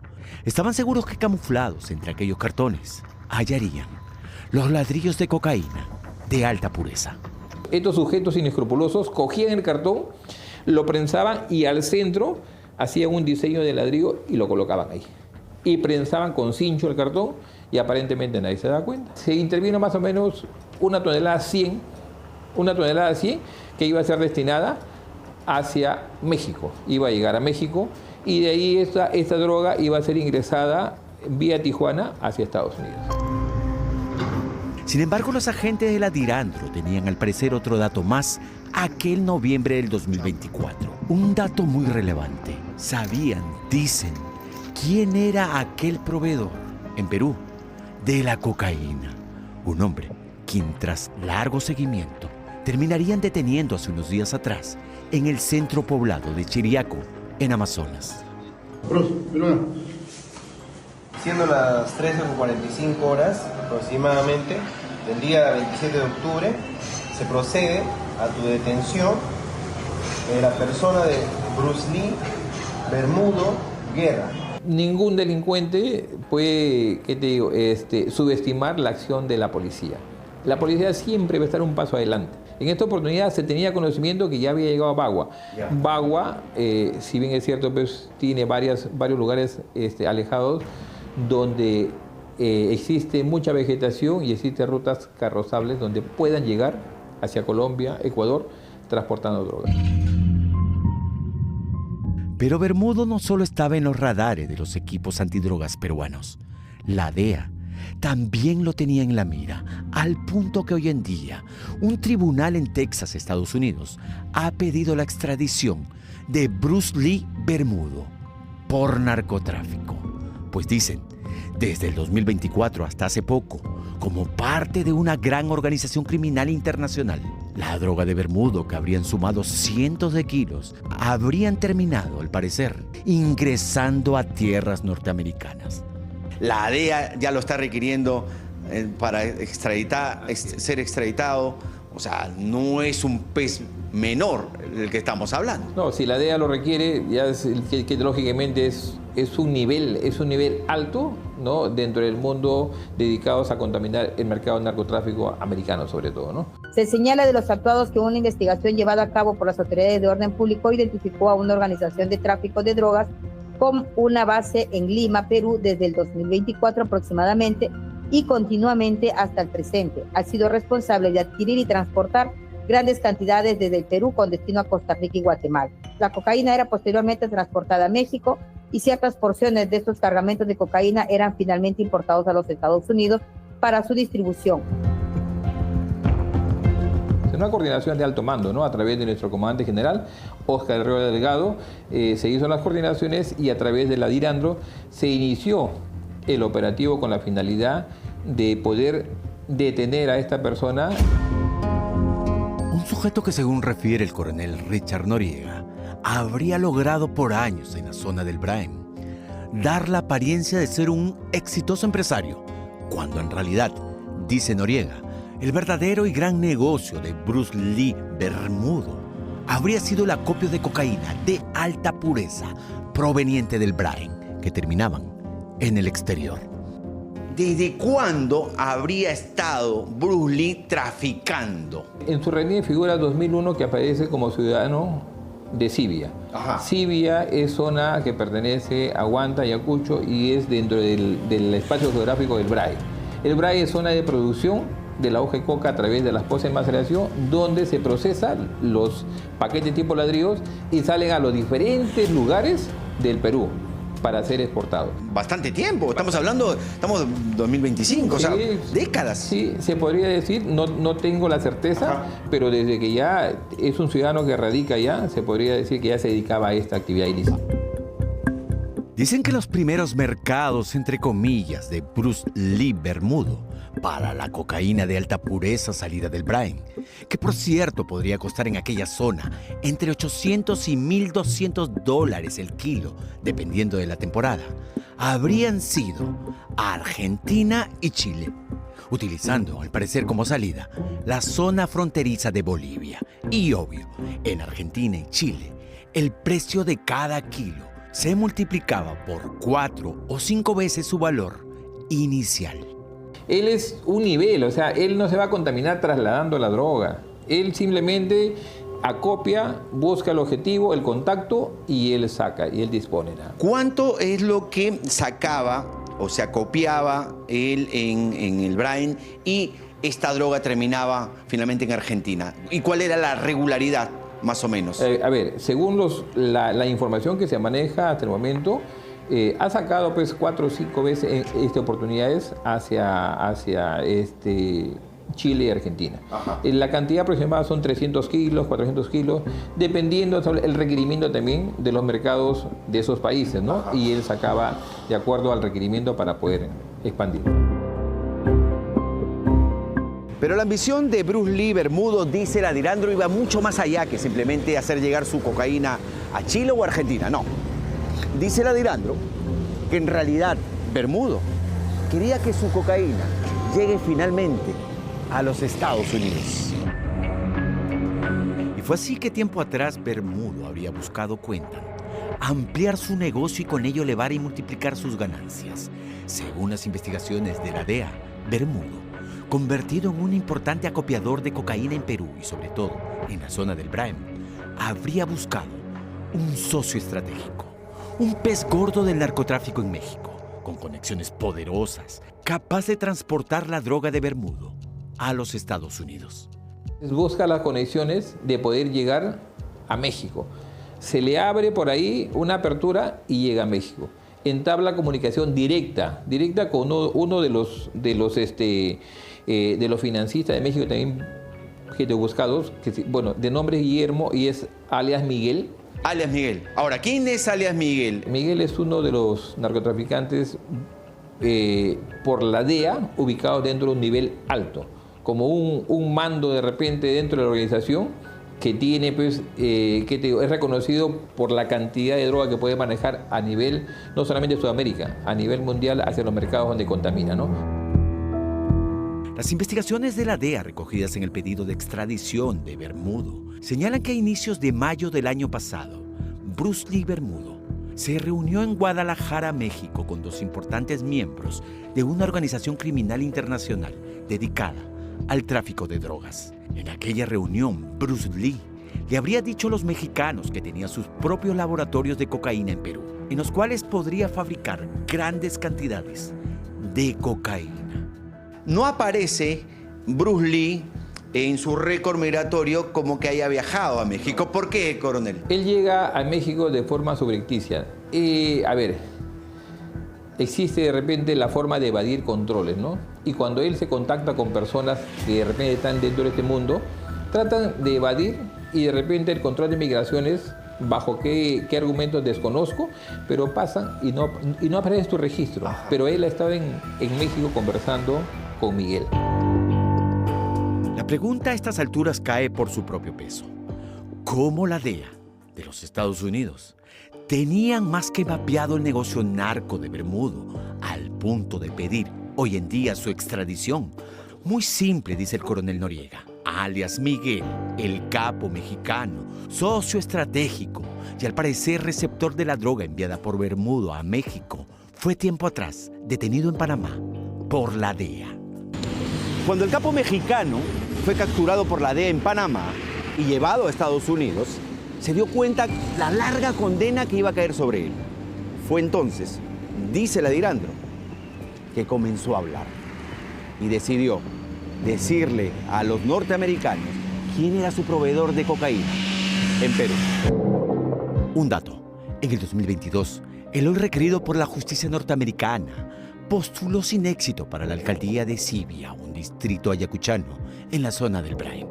estaban seguros que camuflados entre aquellos cartones hallarían los ladrillos de cocaína de alta pureza. Estos sujetos inescrupulosos cogían el cartón, lo prensaban y al centro hacían un diseño de ladrillo y lo colocaban ahí. Y prensaban con cincho el cartón y aparentemente nadie se da cuenta. Se intervino más o menos 1 tonelada 100 que iba a ser destinada hacia México. Iba a llegar a México y de ahí esta droga iba a ser ingresada vía Tijuana hacia Estados Unidos. Sin embargo, los agentes de la Dirandro tenían al parecer otro dato más aquel noviembre del 2024. Un dato muy relevante. Sabían, dicen, quién era aquel proveedor en Perú de la cocaína. Un hombre quien tras largo seguimiento terminarían deteniendo hace unos días atrás en el centro poblado de Chiriaco, en Amazonas. Siendo las 13:45 horas aproximadamente del día 27 de octubre, se procede a tu detención de la persona de Bruce Lee Bermudo Guerra. Ningún delincuente puede, subestimar la acción de la policía. La policía siempre va a estar un paso adelante. En esta oportunidad se tenía conocimiento que ya había llegado a Bagua. Bagua, si bien es cierto, pues, tiene varios lugares alejados donde existe mucha vegetación y existen rutas carrozables donde puedan llegar hacia Colombia, Ecuador, transportando drogas. Pero Bermudo no solo estaba en los radares de los equipos antidrogas peruanos. La DEA también lo tenía en la mira, al punto que hoy en día un tribunal en Texas, Estados Unidos, ha pedido la extradición de Bruce Lee Bermudo por narcotráfico. Pues dicen, desde el 2024 hasta hace poco, como parte de una gran organización criminal internacional, la droga de Bermudo, que habrían sumado cientos de kilos, habrían terminado, al parecer, ingresando a tierras norteamericanas. La DEA ya lo está requiriendo para ser extraditado. O sea, no es un pez menor del que estamos hablando. No, si la DEA lo requiere, ya es que lógicamente es un nivel alto, ¿no?, dentro del mundo dedicados a contaminar el mercado narcotráfico americano, sobre todo, ¿no? Se señala de los actuados que una investigación llevada a cabo por las autoridades de orden público identificó a una organización de tráfico de drogas con una base en Lima, Perú, desde el 2024 aproximadamente y continuamente hasta el presente. Ha sido responsable de adquirir y transportar grandes cantidades desde el Perú con destino a Costa Rica y Guatemala. La cocaína era posteriormente transportada a México y ciertas porciones de estos cargamentos de cocaína eran finalmente importados a los Estados Unidos para su distribución. Una coordinación de alto mando, ¿no?, a través de nuestro comandante general, Óscar Herrera Delgado, se hizo las coordinaciones y a través de la Dirandro se inició el operativo con la finalidad de poder detener a esta persona. Un sujeto que, según refiere el coronel Richard Noriega, habría logrado por años en la zona del Braem dar la apariencia de ser un exitoso empresario, cuando en realidad, dice Noriega, el verdadero y gran negocio de Bruce Lee Bermudo habría sido el acopio de cocaína de alta pureza proveniente del Braem, que terminaban en el exterior. ¿desde cuándo habría estado Bruce Lee traficando? En su RNI figura 2001 que aparece como ciudadano de Sibia. Sibia es zona que pertenece a Huanta y Ayacucho y es dentro del espacio geográfico del BRAE. El BRAE es zona de producción de la hoja de coca a través de las pozas de maceración, donde se procesan los paquetes tipo ladrillos y salen a los diferentes lugares del Perú para ser exportados. Bastante tiempo, estamos en 2025, o sea, décadas. Sí, se podría decir, no tengo la certeza, pero desde que ya es un ciudadano que radica allá, se podría decir que ya se dedicaba a esta actividad ilícita. Dicen que los primeros mercados, entre comillas, de Bruce Lee Bermudo para la cocaína de alta pureza salida del Brain, que por cierto podría costar en aquella zona entre $800 y $1,200 el kilo, dependiendo de la temporada, habrían sido Argentina y Chile, utilizando, al parecer como salida, la zona fronteriza de Bolivia. Y obvio, en Argentina y Chile, el precio de cada kilo se multiplicaba por 4 o 5 veces su valor inicial. Él es un nivel, o sea, él no se va a contaminar trasladando la droga. Él simplemente acopia, busca el objetivo, el contacto y él saca y él dispone. ¿Cuánto es lo que sacaba o se acopiaba él en el Brain y esta droga terminaba finalmente en Argentina? ¿Y cuál era la regularidad, más o menos? A ver, según la información que se maneja hasta el momento, ha sacado pues 4 o 5 veces oportunidades hacia Chile y Argentina. La cantidad aproximada son 300 kilos, 400 kilos, dependiendo el requerimiento también de los mercados de esos países, ¿no? Y él sacaba de acuerdo al requerimiento para poder expandir. Pero la ambición de Bruce Lee Bermudo, dice la Dirandro, iba mucho más allá que simplemente hacer llegar su cocaína a Chile o Argentina, no. Dice la Dirandro que en realidad Bermudo quería que su cocaína llegue finalmente a los Estados Unidos. Y fue así que tiempo atrás Bermudo habría buscado, cuentan, ampliar su negocio y con ello elevar y multiplicar sus ganancias. Según las investigaciones de la DEA, Bermudo, convertido en un importante acopiador de cocaína en Perú y sobre todo en la zona del Brain, habría buscado un socio estratégico. Un pez gordo del narcotráfico en México, con conexiones poderosas, capaz de transportar la droga de Bermudo a los Estados Unidos. Busca las conexiones de poder llegar a México. Se le abre por ahí una apertura y llega a México. Entabla comunicación directa con uno de los financistas de México, también gente buscados, de nombre Guillermo y es alias Miguel. Alias Miguel. Ahora, ¿quién es alias Miguel? Miguel es uno de los narcotraficantes por la DEA ubicados dentro de un nivel alto, como un mando de repente dentro de la organización que tiene, pues, es reconocido por la cantidad de droga que puede manejar a nivel, no solamente de Sudamérica, a nivel mundial hacia los mercados donde contamina, ¿no? Las investigaciones de la DEA recogidas en el pedido de extradición de Bermudo señalan que a inicios de mayo del año pasado, Bruce Lee Bermudo se reunió en Guadalajara, México, con 2 importantes miembros de una organización criminal internacional dedicada al tráfico de drogas. En aquella reunión, Bruce Lee le habría dicho a los mexicanos que tenía sus propios laboratorios de cocaína en Perú, en los cuales podría fabricar grandes cantidades de cocaína. No aparece Bruce Lee en su récord migratorio como que haya viajado a México. ¿Por qué, coronel? Él llega a México de forma subrepticia. Existe de repente la forma de evadir controles, ¿no? Y cuando él se contacta con personas que de repente están dentro de este mundo, tratan de evadir y de repente el control de migraciones, bajo qué argumentos desconozco, pero pasan y no aparece tu registro. Pero él ha estado en México conversando con Miguel. La pregunta a estas alturas cae por su propio peso. ¿Cómo la DEA de los Estados Unidos tenían más que mapeado el negocio narco de Bermudo al punto de pedir hoy en día su extradición? Muy simple, dice el coronel Noriega, alias Miguel, el capo mexicano, socio estratégico y al parecer receptor de la droga enviada por Bermudo a México, fue tiempo atrás detenido en Panamá por la DEA. Cuando el capo mexicano fue capturado por la DEA en Panamá y llevado a Estados Unidos, se dio cuenta la larga condena que iba a caer sobre él. Fue entonces, dice la Dirandro, que comenzó a hablar y decidió decirle a los norteamericanos quién era su proveedor de cocaína en Perú. Un dato, en el 2022, el hoy requerido por la justicia norteamericana postuló sin éxito para la alcaldía de Sibia, un distrito ayacuchano en la zona del Brain.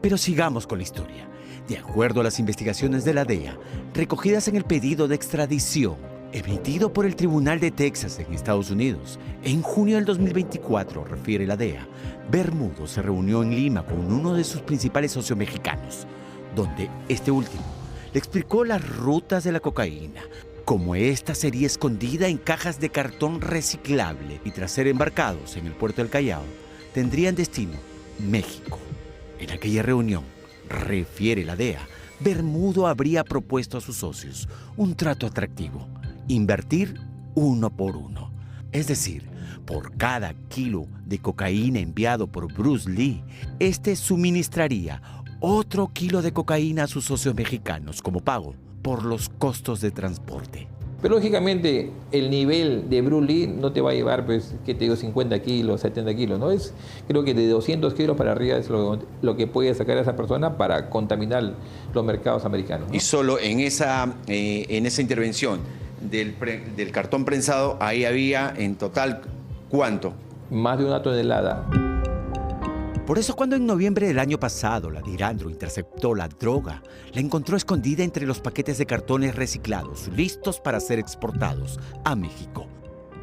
Pero sigamos con la historia. De acuerdo a las investigaciones de la DEA, recogidas en el pedido de extradición emitido por el Tribunal de Texas en Estados Unidos, en junio del 2024, refiere la DEA, Bermudo se reunió en Lima con uno de sus principales socios mexicanos, donde este último le explicó las rutas de la cocaína, cómo ésta sería escondida en cajas de cartón reciclable y tras ser embarcados en el puerto del Callao, tendrían destino México. En aquella reunión, refiere la DEA, Bermudo habría propuesto a sus socios un trato atractivo: invertir 1 por 1. Es decir, por cada kilo de cocaína enviado por Bruce Lee, este suministraría otro kilo de cocaína a sus socios mexicanos como pago por los costos de transporte. Pero lógicamente el nivel de Bruce Lee no te va a llevar, pues, ¿qué te digo? 50 kilos, 70 kilos, ¿no? Creo que de 200 kilos para arriba es lo que puede sacar a esa persona para contaminar los mercados americanos, ¿no? Y solo en esa intervención del cartón prensado, ahí había en total, ¿cuánto? Más de 1 tonelada. Por eso cuando en noviembre del año pasado la Dirandro interceptó la droga, la encontró escondida entre los paquetes de cartones reciclados, listos para ser exportados a México.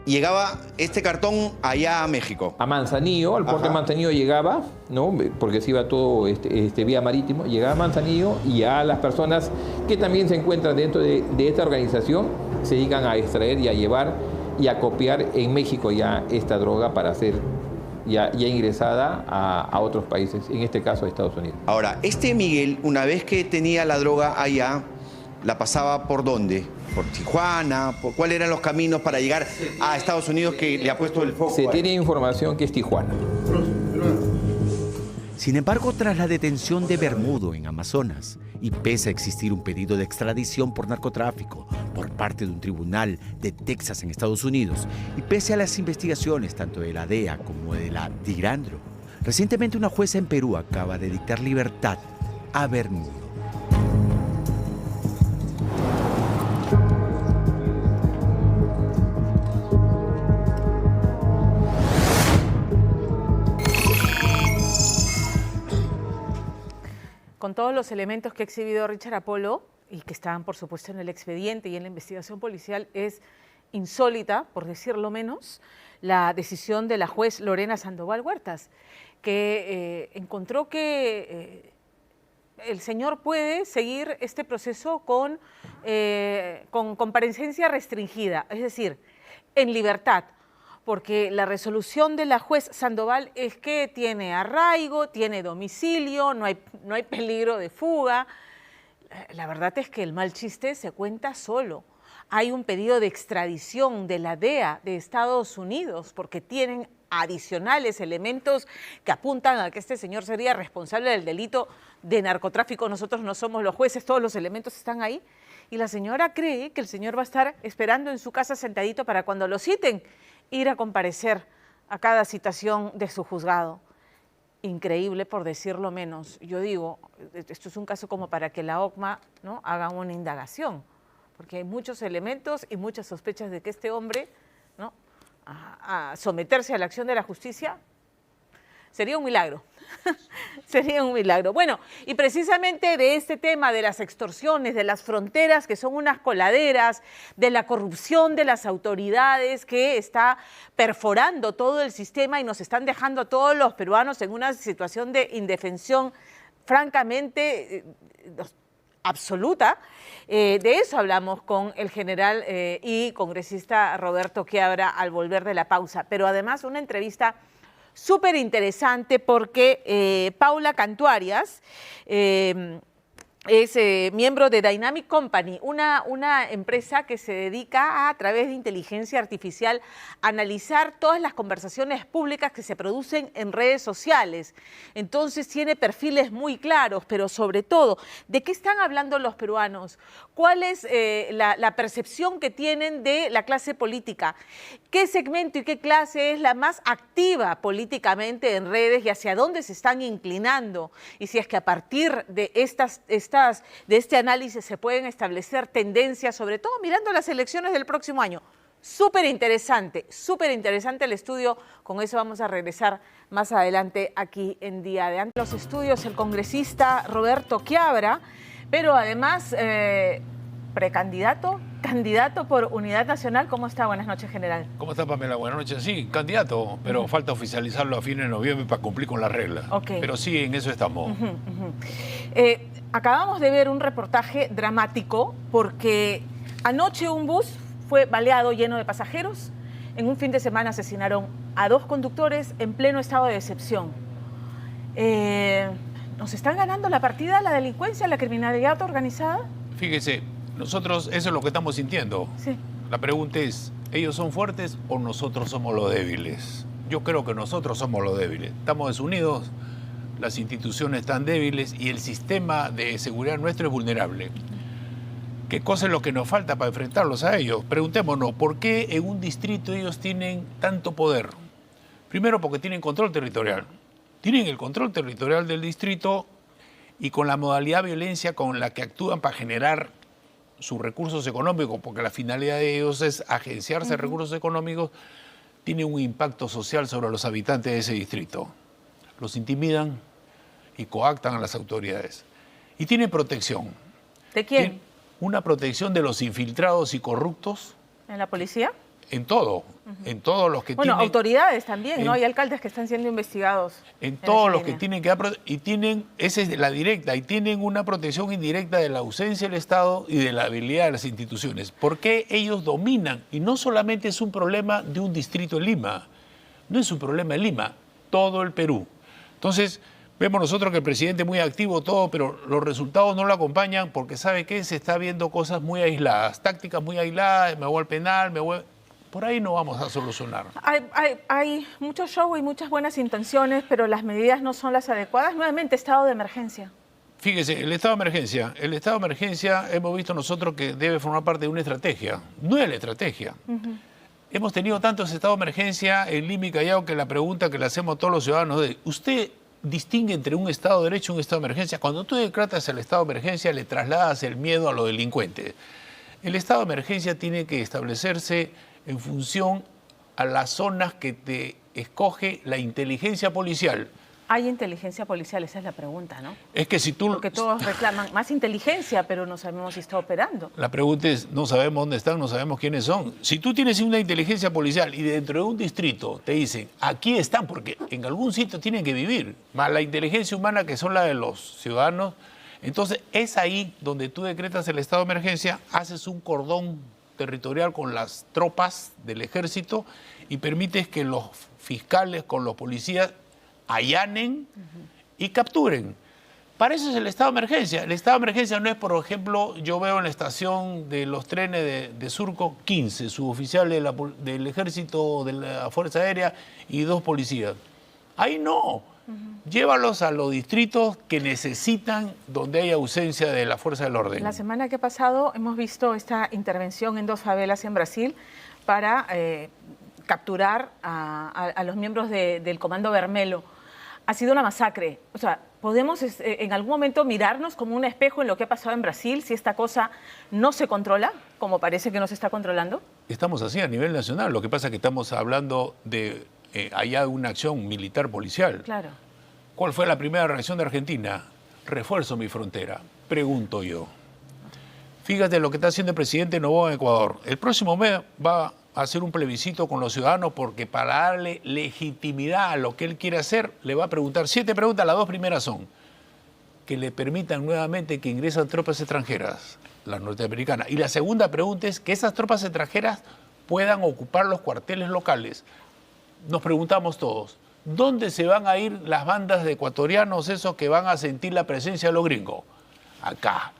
Llegaba este cartón allá a México. A Manzanillo, al puerto de Manzanillo llegaba, ¿no? Porque se iba todo vía marítimo, llegaba a Manzanillo y ya las personas que también se encuentran dentro de esta organización se dedican a extraer y a llevar y a copiar en México ya esta droga para ser ya ingresada a otros países, en este caso a Estados Unidos. Ahora, este Miguel, una vez que tenía la droga allá, ¿la pasaba por dónde? ¿Por Tijuana? ¿Cuáles eran los caminos para llegar a Estados Unidos que le ha puesto el foco? Se tiene información que es Tijuana. Sin embargo, tras la detención de Bermudo en Amazonas, y pese a existir un pedido de extradición por narcotráfico por parte de un tribunal de Texas en Estados Unidos, y pese a las investigaciones tanto de la DEA como de la Dirandro, recientemente una jueza en Perú acaba de dictar libertad a Bermudo. Con todos los elementos que ha exhibido Richard Apolo y que estaban, por supuesto, en el expediente y en la investigación policial, es insólita, por decirlo menos, la decisión de la juez Lorena Sandoval Huertas, que encontró que el señor puede seguir este proceso con comparecencia restringida, es decir, en libertad, porque la resolución de la juez Sandoval es que tiene arraigo, tiene domicilio, no hay peligro de fuga. La verdad es que el mal chiste se cuenta solo. Hay un pedido de extradición de la DEA de Estados Unidos porque tienen adicionales elementos que apuntan a que este señor sería responsable del delito de narcotráfico. Nosotros no somos los jueces, todos los elementos están ahí. Y la señora cree que el señor va a estar esperando en su casa sentadito para cuando lo citen, ir a comparecer a cada citación de su juzgado. Increíble, por decirlo menos. Yo digo, esto es un caso como para que la OCMA, ¿no?, haga una indagación, porque hay muchos elementos y muchas sospechas de que este hombre, ¿no?, a someterse a la acción de la justicia, sería un milagro. Sería un milagro. Bueno, y precisamente de este tema de las extorsiones, de las fronteras que son unas coladeras, de la corrupción de las autoridades que está perforando todo el sistema y nos están dejando a todos los peruanos en una situación de indefensión francamente absoluta. De eso hablamos con el general y congresista Roberto Quiabra al volver de la pausa, pero además una entrevista súper interesante porque Paula Cantuarias es miembro de Dynamic Company, una empresa que se dedica a través de inteligencia artificial, a analizar todas las conversaciones públicas que se producen en redes sociales. Entonces tiene perfiles muy claros, pero sobre todo, ¿de qué están hablando los peruanos? ¿Cuál es la percepción que tienen de la clase política? ¿Qué segmento y qué clase es la más activa políticamente en redes y hacia dónde se están inclinando? Y si es que a partir de este análisis se pueden establecer tendencias, sobre todo mirando las elecciones del próximo año. Súper interesante el estudio. Con eso vamos a regresar más adelante aquí en Día de Antes. Los estudios, el congresista Roberto Quiabra, pero además candidato por Unidad Nacional. ¿Cómo está? Buenas noches, general. ¿Cómo está, Pamela? Buenas noches. Sí, candidato, pero falta oficializarlo a fines de noviembre para cumplir con las reglas. Pero sí, en eso estamos. Acabamos de ver un reportaje dramático porque anoche un bus fue baleado lleno de pasajeros. En un fin de semana asesinaron a 2 conductores en pleno estado de excepción. ¿Nos están ganando la partida la delincuencia, la criminalidad organizada? Fíjese, nosotros eso es lo que estamos sintiendo. Sí. La pregunta es, ¿ellos son fuertes o nosotros somos los débiles? Yo creo que nosotros somos los débiles. Estamos desunidos, las instituciones están débiles y el sistema de seguridad nuestro es vulnerable. ¿Qué cosa es lo que nos falta para enfrentarlos a ellos? Preguntémonos, ¿por qué en un distrito ellos tienen tanto poder? Primero, porque tienen control territorial. Tienen el control territorial del distrito y con la modalidad de violencia con la que actúan para generar sus recursos económicos, porque la finalidad de ellos es agenciarse recursos económicos, tiene un impacto social sobre los habitantes de ese distrito. Los intimidan y coactan a las autoridades. Y tienen protección. ¿De quién? Tienen una protección de los infiltrados y corruptos. ¿En la policía? En todo. En todos los que tienen... Bueno, autoridades también, ¿no? Hay alcaldes que están siendo investigados. En todos los que tienen que dar... Y tienen, esa es la directa, y tienen una protección indirecta de la ausencia del Estado y de la habilidad de las instituciones. Porque ellos dominan, y no solamente es un problema de un distrito en Lima, no es un problema en Lima, todo el Perú. Entonces, vemos nosotros que el presidente es muy activo, todo, pero los resultados no lo acompañan porque, ¿sabe qué? Se está viendo cosas muy aisladas, tácticas muy aisladas, me voy al penal, me voy... Por ahí no vamos a solucionar. Hay mucho show y muchas buenas intenciones, pero las medidas no son las adecuadas. Nuevamente, estado de emergencia. Fíjese, el estado de emergencia hemos visto nosotros que debe formar parte de una estrategia. No es la estrategia. Hemos tenido tantos estados de emergencia en Lima y Callao que la pregunta que le hacemos a todos los ciudadanos es, ¿usted distingue entre un estado de derecho y un estado de emergencia? Cuando tú decretas el estado de emergencia, le trasladas el miedo a los delincuentes. El estado de emergencia tiene que establecerse en función a las zonas que te escoge la inteligencia policial. ¿Hay inteligencia policial? Esa es la pregunta, ¿no? Es que si tú... Porque todos reclaman más inteligencia, pero no sabemos si está operando. La pregunta es, no sabemos dónde están, no sabemos quiénes son. Si tú tienes una inteligencia policial y dentro de un distrito te dicen, aquí están, porque en algún sitio tienen que vivir, más la inteligencia humana que son la de los ciudadanos, entonces es ahí donde tú decretas el estado de emergencia, haces un cordón territorial con las tropas del ejército y permites que los fiscales con los policías allanen y capturen. Para eso es el estado de emergencia. El estado de emergencia no es, por ejemplo, yo veo en la estación de los trenes de Surco 15 suboficiales del ejército, de la Fuerza Aérea y 2 policías. Ahí no. Llévalos a los distritos que necesitan, donde hay ausencia de la fuerza del orden. La semana que ha pasado hemos visto esta intervención en 2 favelas en Brasil para capturar a los miembros del Comando Vermelho. Ha sido una masacre. O sea, ¿podemos en algún momento mirarnos como un espejo en lo que ha pasado en Brasil si esta cosa no se controla, como parece que no se está controlando? Estamos así a nivel nacional. Lo que pasa es que estamos hablando de allá una acción militar policial. Claro. ¿Cuál fue la primera reacción de Argentina? Refuerzo mi frontera, pregunto yo. Fíjate lo que está haciendo el presidente Noboa en Ecuador. El próximo mes va a hacer un plebiscito con los ciudadanos porque para darle legitimidad a lo que él quiere hacer, le va a preguntar 7 preguntas. Las 2 primeras son que le permitan nuevamente que ingresen tropas extranjeras, las norteamericanas. Y la segunda pregunta es que esas tropas extranjeras puedan ocupar los cuarteles locales. Nos preguntamos todos, ¿dónde se van a ir las bandas de ecuatorianos esos que van a sentir la presencia de los gringos? acá.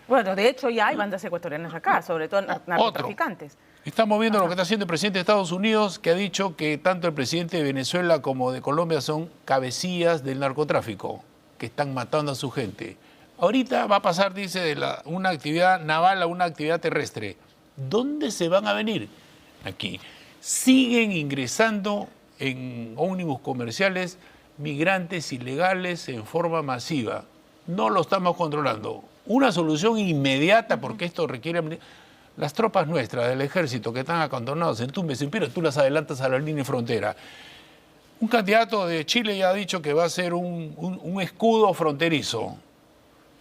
Bueno, de hecho ya hay bandas ecuatorianas acá, sobre todo narcotraficantes. Estamos viendo lo que está haciendo el presidente de Estados Unidos, que ha dicho que tanto el presidente de Venezuela como de Colombia son cabecillas del narcotráfico, que están matando a su gente. Ahorita va a pasar, dice, de una actividad naval a una actividad terrestre. ¿Dónde se van a venir? Aquí. Siguen ingresando en ómnibus comerciales migrantes ilegales en forma masiva. No lo estamos controlando. Una solución inmediata, porque esto requiere... Las tropas nuestras del ejército que están acantonados en Tumbes, en Piro, tú las adelantas a la línea de frontera. Un candidato de Chile ya ha dicho que va a ser un escudo fronterizo.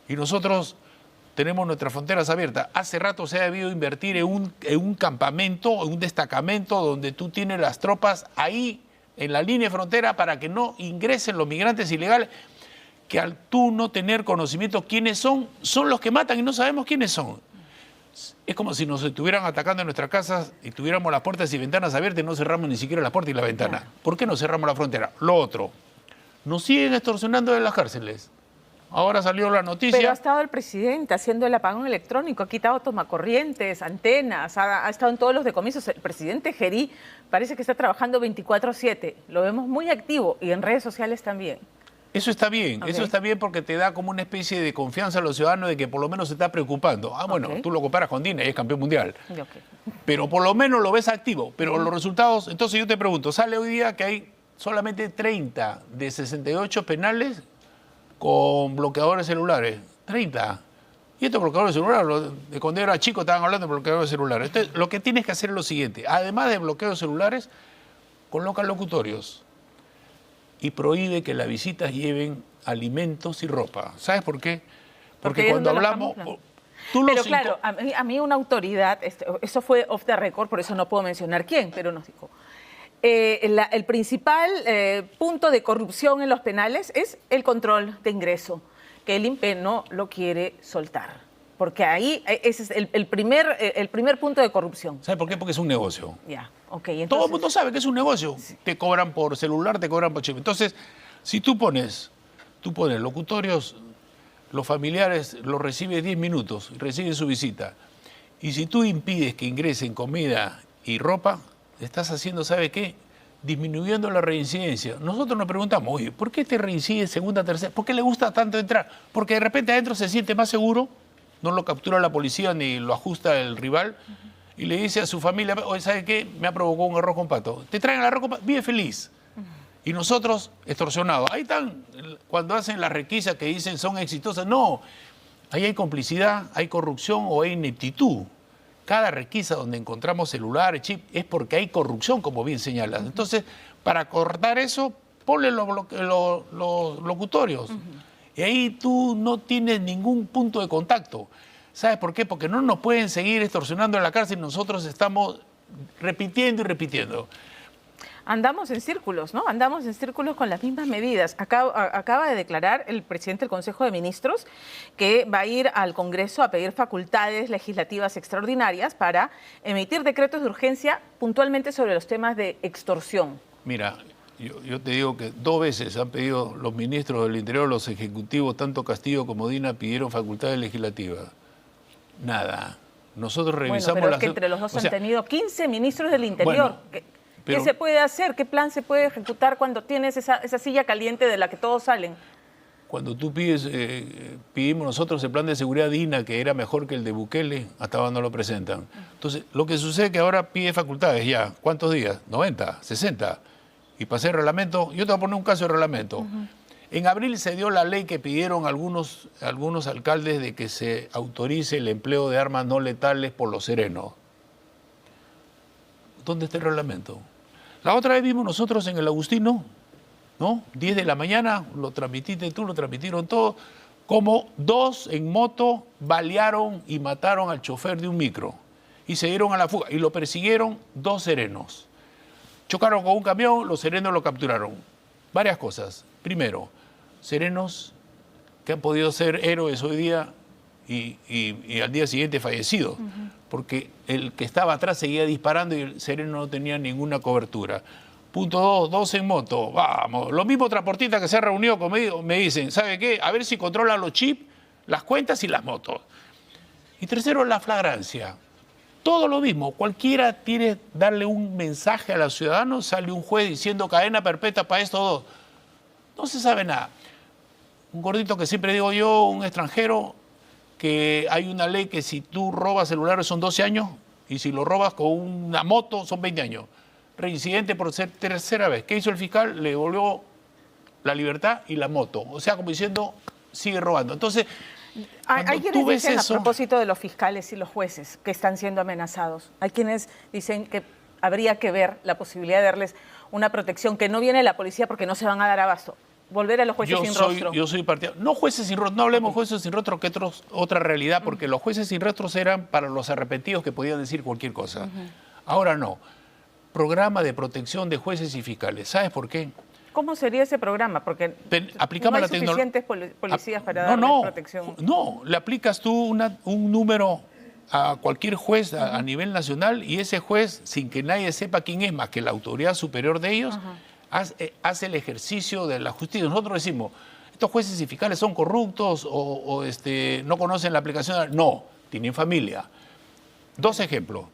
Y nosotros tenemos nuestras fronteras abiertas. Hace rato se ha debido invertir en un campamento, en un destacamento donde tú tienes las tropas ahí en la línea de frontera para que no ingresen los migrantes ilegales, que al tú no tener conocimiento quiénes son los que matan y no sabemos quiénes son. Es como si nos estuvieran atacando en nuestras casas y tuviéramos las puertas y ventanas abiertas y no cerramos ni siquiera la puerta y la ventana. ¿Por qué no cerramos la frontera? Lo otro, nos siguen extorsionando de las cárceles. Ahora salió la noticia... Pero ha estado el presidente haciendo el apagón electrónico, ha quitado tomacorrientes, antenas, ha estado en todos los decomisos. El presidente Gerí parece que está trabajando 24/7. Lo vemos muy activo y en redes sociales también. Eso está bien, eso está bien porque te da como una especie de confianza a los ciudadanos de que por lo menos se está preocupando. Ah, bueno, tú lo comparas con Dina y es campeón mundial. Pero por lo menos lo ves activo. Pero los resultados, entonces yo te pregunto, sale hoy día que hay solamente 30 de 68 penales con bloqueadores celulares. 30. Y estos bloqueadores celulares, de cuando era chico estaban hablando de bloqueadores celulares. Entonces, lo que tienes que hacer es lo siguiente. Además de bloqueos celulares, coloca locutorios. Y prohíbe que las visitas lleven alimentos y ropa. ¿Sabes por qué? Porque cuando hablamos... Pero claro, a mí una autoridad, eso fue off the record, por eso no puedo mencionar quién, pero nos dijo, el principal punto de corrupción en los penales es el control de ingreso, que el INPE no lo quiere soltar. Porque ahí ese es el primer punto de corrupción. ¿Sabe por qué? Porque es un negocio. Ya, ok. Entonces... Todo el mundo sabe que es un negocio. Sí. Te cobran por celular, te cobran por chip. Entonces, si tú pones locutorios, los familiares los reciben 10 minutos, reciben su visita. Y si tú impides que ingresen comida y ropa, estás haciendo, ¿sabe qué? Disminuyendo la reincidencia. Nosotros nos preguntamos, oye, ¿por qué te reincide segunda, tercera? ¿Por qué le gusta tanto entrar? Porque de repente adentro se siente más seguro. No lo captura la policía ni lo ajusta el rival y le dice a su familia, oye, ¿sabe qué? Me ha provocado un arroz con pato. Te traen el arroz con pato, vive feliz. Y nosotros, extorsionados. Ahí están, cuando hacen las requisas que dicen son exitosas. No, ahí hay complicidad, hay corrupción o hay ineptitud. Cada requisa donde encontramos celulares, chip, es porque hay corrupción, como bien señalas. Entonces, para cortar eso, ponle los locutorios. Y ahí tú no tienes ningún punto de contacto. ¿Sabes por qué? Porque no nos pueden seguir extorsionando en la cárcel y nosotros estamos repitiendo y repitiendo. Andamos en círculos, ¿no? Andamos en círculos con las mismas medidas. Acaba de declarar el presidente del Consejo de Ministros que va a ir al Congreso a pedir facultades legislativas extraordinarias para emitir decretos de urgencia puntualmente sobre los temas de extorsión. Mira, yo te digo que 2 veces han pedido los ministros del Interior, los ejecutivos, tanto Castillo como Dina, pidieron facultades legislativas. Nada. Nosotros revisamos... Bueno, pero es que entre los dos han tenido 15 ministros del Interior. Bueno, ¿qué se puede hacer? ¿Qué plan se puede ejecutar cuando tienes esa silla caliente de la que todos salen? Cuando tú pidimos nosotros el plan de seguridad DINA, que era mejor que el de Bukele, hasta ahora no lo presentan. Entonces, lo que sucede es que ahora pide facultades ya. ¿Cuántos días? 90, 60. Y para hacer reglamento, yo te voy a poner un caso de reglamento. En abril se dio la ley que pidieron algunos alcaldes de que se autorice el empleo de armas no letales por los serenos. ¿Dónde está el reglamento? La otra vez vimos nosotros en el Agustino, ¿no? 10 de la mañana, lo transmitiste tú, lo transmitieron todos, como 2 en moto balearon y mataron al chofer de un micro y se dieron a la fuga y lo persiguieron 2 serenos. Chocaron con un camión, los serenos lo capturaron. Varias cosas. Primero, serenos que han podido ser héroes hoy día y al día siguiente fallecidos, porque el que estaba atrás seguía disparando y el sereno no tenía ninguna cobertura. Punto 2, 2 en moto, vamos. Los mismos transportistas que se han reunido conmigo me dicen, ¿sabe qué? A ver si controlan los chips, las cuentas y las motos. Y tercero, la flagrancia. Todo lo mismo, cualquiera tiene darle un mensaje a los ciudadanos, sale un juez diciendo cadena perpetua para estos dos. No se sabe nada. Un gordito que siempre digo yo, un extranjero, que hay una ley que si tú robas celulares son 12 años y si lo robas con una moto son 20 años. Reincidente por ser tercera vez. ¿Qué hizo el fiscal? Le devolvió la libertad y la moto. O sea, como diciendo, sigue robando. Entonces, hay quienes dicen a propósito de los fiscales y los jueces que están siendo amenazados. Hay quienes dicen que habría que ver la posibilidad de darles una protección, que no viene la policía porque no se van a dar abasto. Volver a los jueces sin rostro. Yo soy partidario. No jueces sin rostro, no hablemos jueces sin rostro, que otra realidad, porque los jueces sin rostros eran para los arrepentidos que podían decir cualquier cosa. Ahora no. Programa de protección de jueces y fiscales. ¿Sabes por qué? ¿Cómo sería ese programa? Porque aplicamos no hay suficientes policías para darle protección. No, le aplicas tú un número a cualquier juez a nivel nacional y ese juez, sin que nadie sepa quién es, más que la autoridad superior de ellos, hace el ejercicio de la justicia. Nosotros decimos, estos jueces y fiscales son corruptos o no conocen la aplicación. No, tienen familia. Dos ejemplos.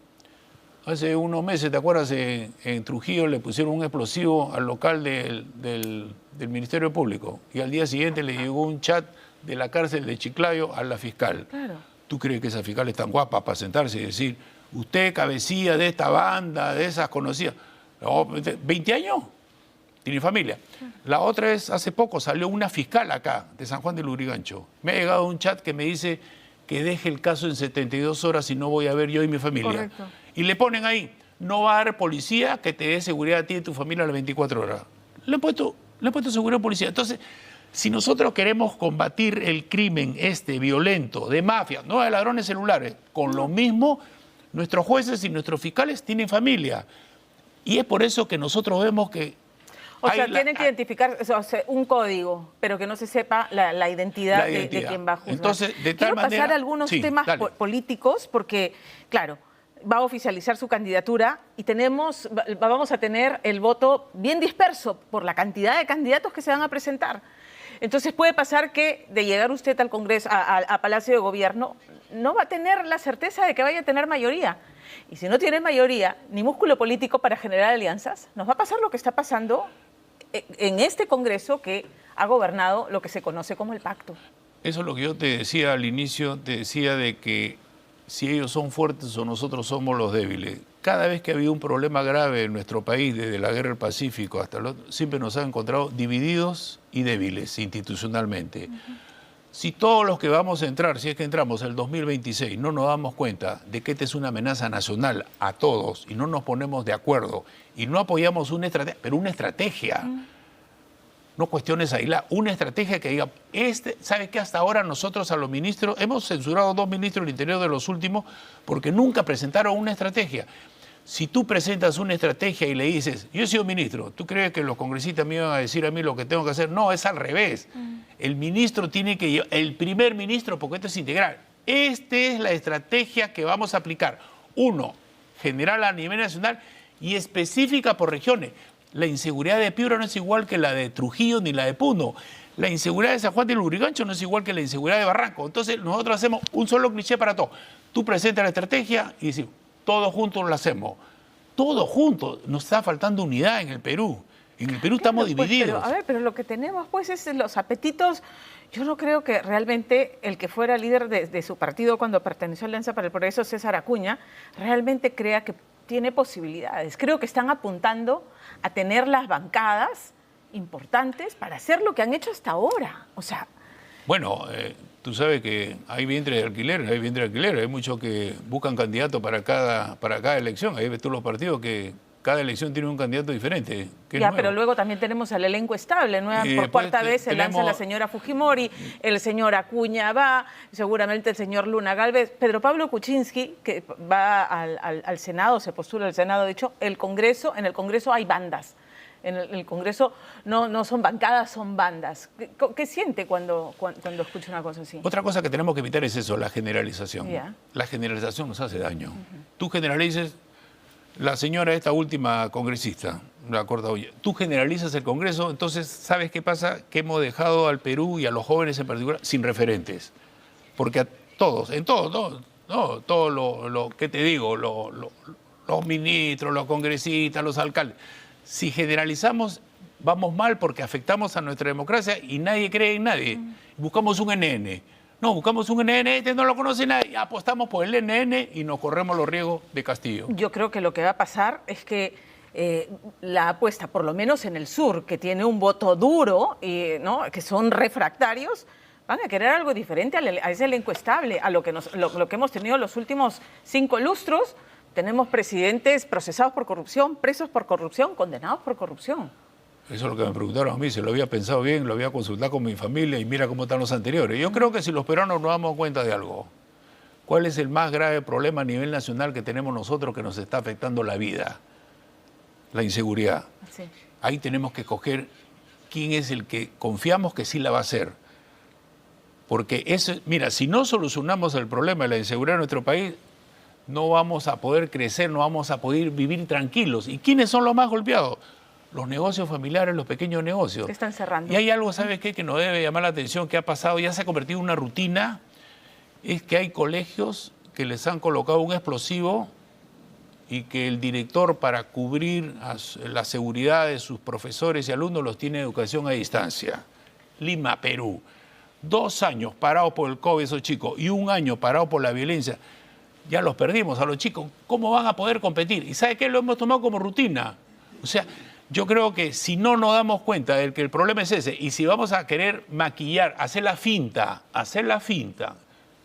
Hace unos meses, ¿te acuerdas? En Trujillo le pusieron un explosivo al local del Ministerio Público y al día siguiente le llegó un chat de la cárcel de Chiclayo a la fiscal. Claro. ¿Tú crees que esa fiscal es tan guapa para sentarse y decir, usted cabecilla de esta banda, de esas conocidas? No, 20 años, tiene familia. La otra es, hace poco salió una fiscal acá, de San Juan del Lurigancho. Me ha llegado un chat que me dice que deje el caso en 72 horas y no voy a ver yo y mi familia. Correcto. Y le ponen ahí, no va a haber policía que te dé seguridad a ti y a tu familia a las 24 horas. Le han puesto seguridad a policía. Entonces, si nosotros queremos combatir el crimen violento, de mafia, no de ladrones celulares, con lo mismo, nuestros jueces y nuestros fiscales tienen familia. Y es por eso que nosotros vemos que... O sea, tienen que identificar un código, pero que no se sepa la identidad de quien va a juzgar. Entonces, de tal Quiero manera... pasar a algunos temas políticos, porque, claro, va a oficializar su candidatura y vamos a tener el voto bien disperso por la cantidad de candidatos que se van a presentar. Entonces puede pasar que de llegar usted al Congreso, a Palacio de Gobierno, no va a tener la certeza de que vaya a tener mayoría. Y si no tiene mayoría ni músculo político para generar alianzas, nos va a pasar lo que está pasando en este Congreso que ha gobernado lo que se conoce como el pacto. Eso es lo que yo te decía al inicio, te decía de que si ellos son fuertes o nosotros somos los débiles. Cada vez que ha habido un problema grave en nuestro país, desde la Guerra del Pacífico hasta el otro, siempre nos han encontrado divididos y débiles institucionalmente. Si todos los que vamos a entrar, si es que entramos el 2026, no nos damos cuenta de que esta es una amenaza nacional a todos y no nos ponemos de acuerdo y no apoyamos una estrategia, pero una estrategia, no cuestiones aisladas, una estrategia que diga, ¿sabe qué? Hasta ahora nosotros a los ministros, hemos censurado 2 ministros del Interior de los últimos porque nunca presentaron una estrategia. Si tú presentas una estrategia y le dices, yo he sido ministro, ¿tú crees que los congresistas me iban a decir a mí lo que tengo que hacer? No, es al revés. El ministro tiene que llevar, el primer ministro, porque esto es integral, esta es la estrategia que vamos a aplicar. 1, general a nivel nacional y específica por regiones. La inseguridad de Piura no es igual que la de Trujillo ni la de Puno. La inseguridad de San Juan del Lurigancho no es igual que la inseguridad de Barranco. Entonces nosotros hacemos un solo cliché para todo. Tú presentas la estrategia y decimos, todos juntos lo hacemos. Todos juntos. Nos está faltando unidad en el Perú. En el Perú estamos divididos. Pero lo que tenemos pues es los apetitos. Yo no creo que realmente el que fuera líder de su partido cuando perteneció a Alianza para el Progreso, César Acuña, realmente crea que tiene posibilidades. Creo que están apuntando a tener las bancadas importantes para hacer lo que han hecho hasta ahora. O sea... Bueno, tú sabes que hay vientre de alquiler, hay muchos que buscan candidatos para cada elección. Ahí ves tú los partidos que cada elección tiene un candidato diferente. Ya, pero luego también tenemos el elenco estable. Por cuarta vez se lanza la señora Fujimori, el señor Acuña va, seguramente el señor Luna Gálvez. Pedro Pablo Kuczynski, que va al Senado, se postula al Senado, de hecho, en el Congreso hay bandas. En el Congreso no son bancadas, son bandas. ¿Qué siente cuando escucha una cosa así? Otra cosa que tenemos que evitar es eso, la generalización. La generalización nos hace daño. Tú generalices, la señora esta última congresista, la Cortaolla, tú generalizas el Congreso, entonces, ¿sabes qué pasa? Que hemos dejado al Perú y a los jóvenes en particular sin referentes. Porque a todos, en todo, no, todo lo que te digo, los ministros, los congresistas, los alcaldes, si generalizamos, vamos mal porque afectamos a nuestra democracia y nadie cree en nadie. Buscamos un NN. No, buscamos un NN, este no lo conoce nadie, apostamos por el NN y nos corremos los riesgos de Castillo. Yo creo que lo que va a pasar es que la apuesta, por lo menos en el sur, que tiene un voto duro, ¿no?, que son refractarios, van a querer algo diferente a ese elenco estable, a lo que hemos tenido los últimos 5 lustros. Tenemos presidentes procesados por corrupción, presos por corrupción, condenados por corrupción. Eso es lo que me preguntaron a mí, se lo había pensado bien, lo había consultado con mi familia y mira cómo están los anteriores. Yo creo que si los peruanos nos damos cuenta de algo, ¿cuál es el más grave problema a nivel nacional que tenemos nosotros que nos está afectando la vida? La inseguridad. Sí. Ahí tenemos que escoger quién es el que confiamos que sí la va a hacer. Porque mira, si no solucionamos el problema de la inseguridad en nuestro país, no vamos a poder crecer, no vamos a poder vivir tranquilos. ¿Y quiénes son los más golpeados? Los negocios familiares, los pequeños negocios. Que están cerrando. Y hay algo, ¿sabes qué?, que nos debe llamar la atención, que ha pasado, ya se ha convertido en una rutina, es que hay colegios que les han colocado un explosivo y que el director, para cubrir la seguridad de sus profesores y alumnos, los tiene en educación a distancia. Lima, Perú. 2 años parados por el COVID esos chicos y 1 año parados por la violencia. Ya los perdimos a los chicos. ¿Cómo van a poder competir? ¿Y sabe qué? Lo hemos tomado como rutina. O sea, yo creo que si no nos damos cuenta de que el problema es ese y si vamos a querer maquillar, hacer la finta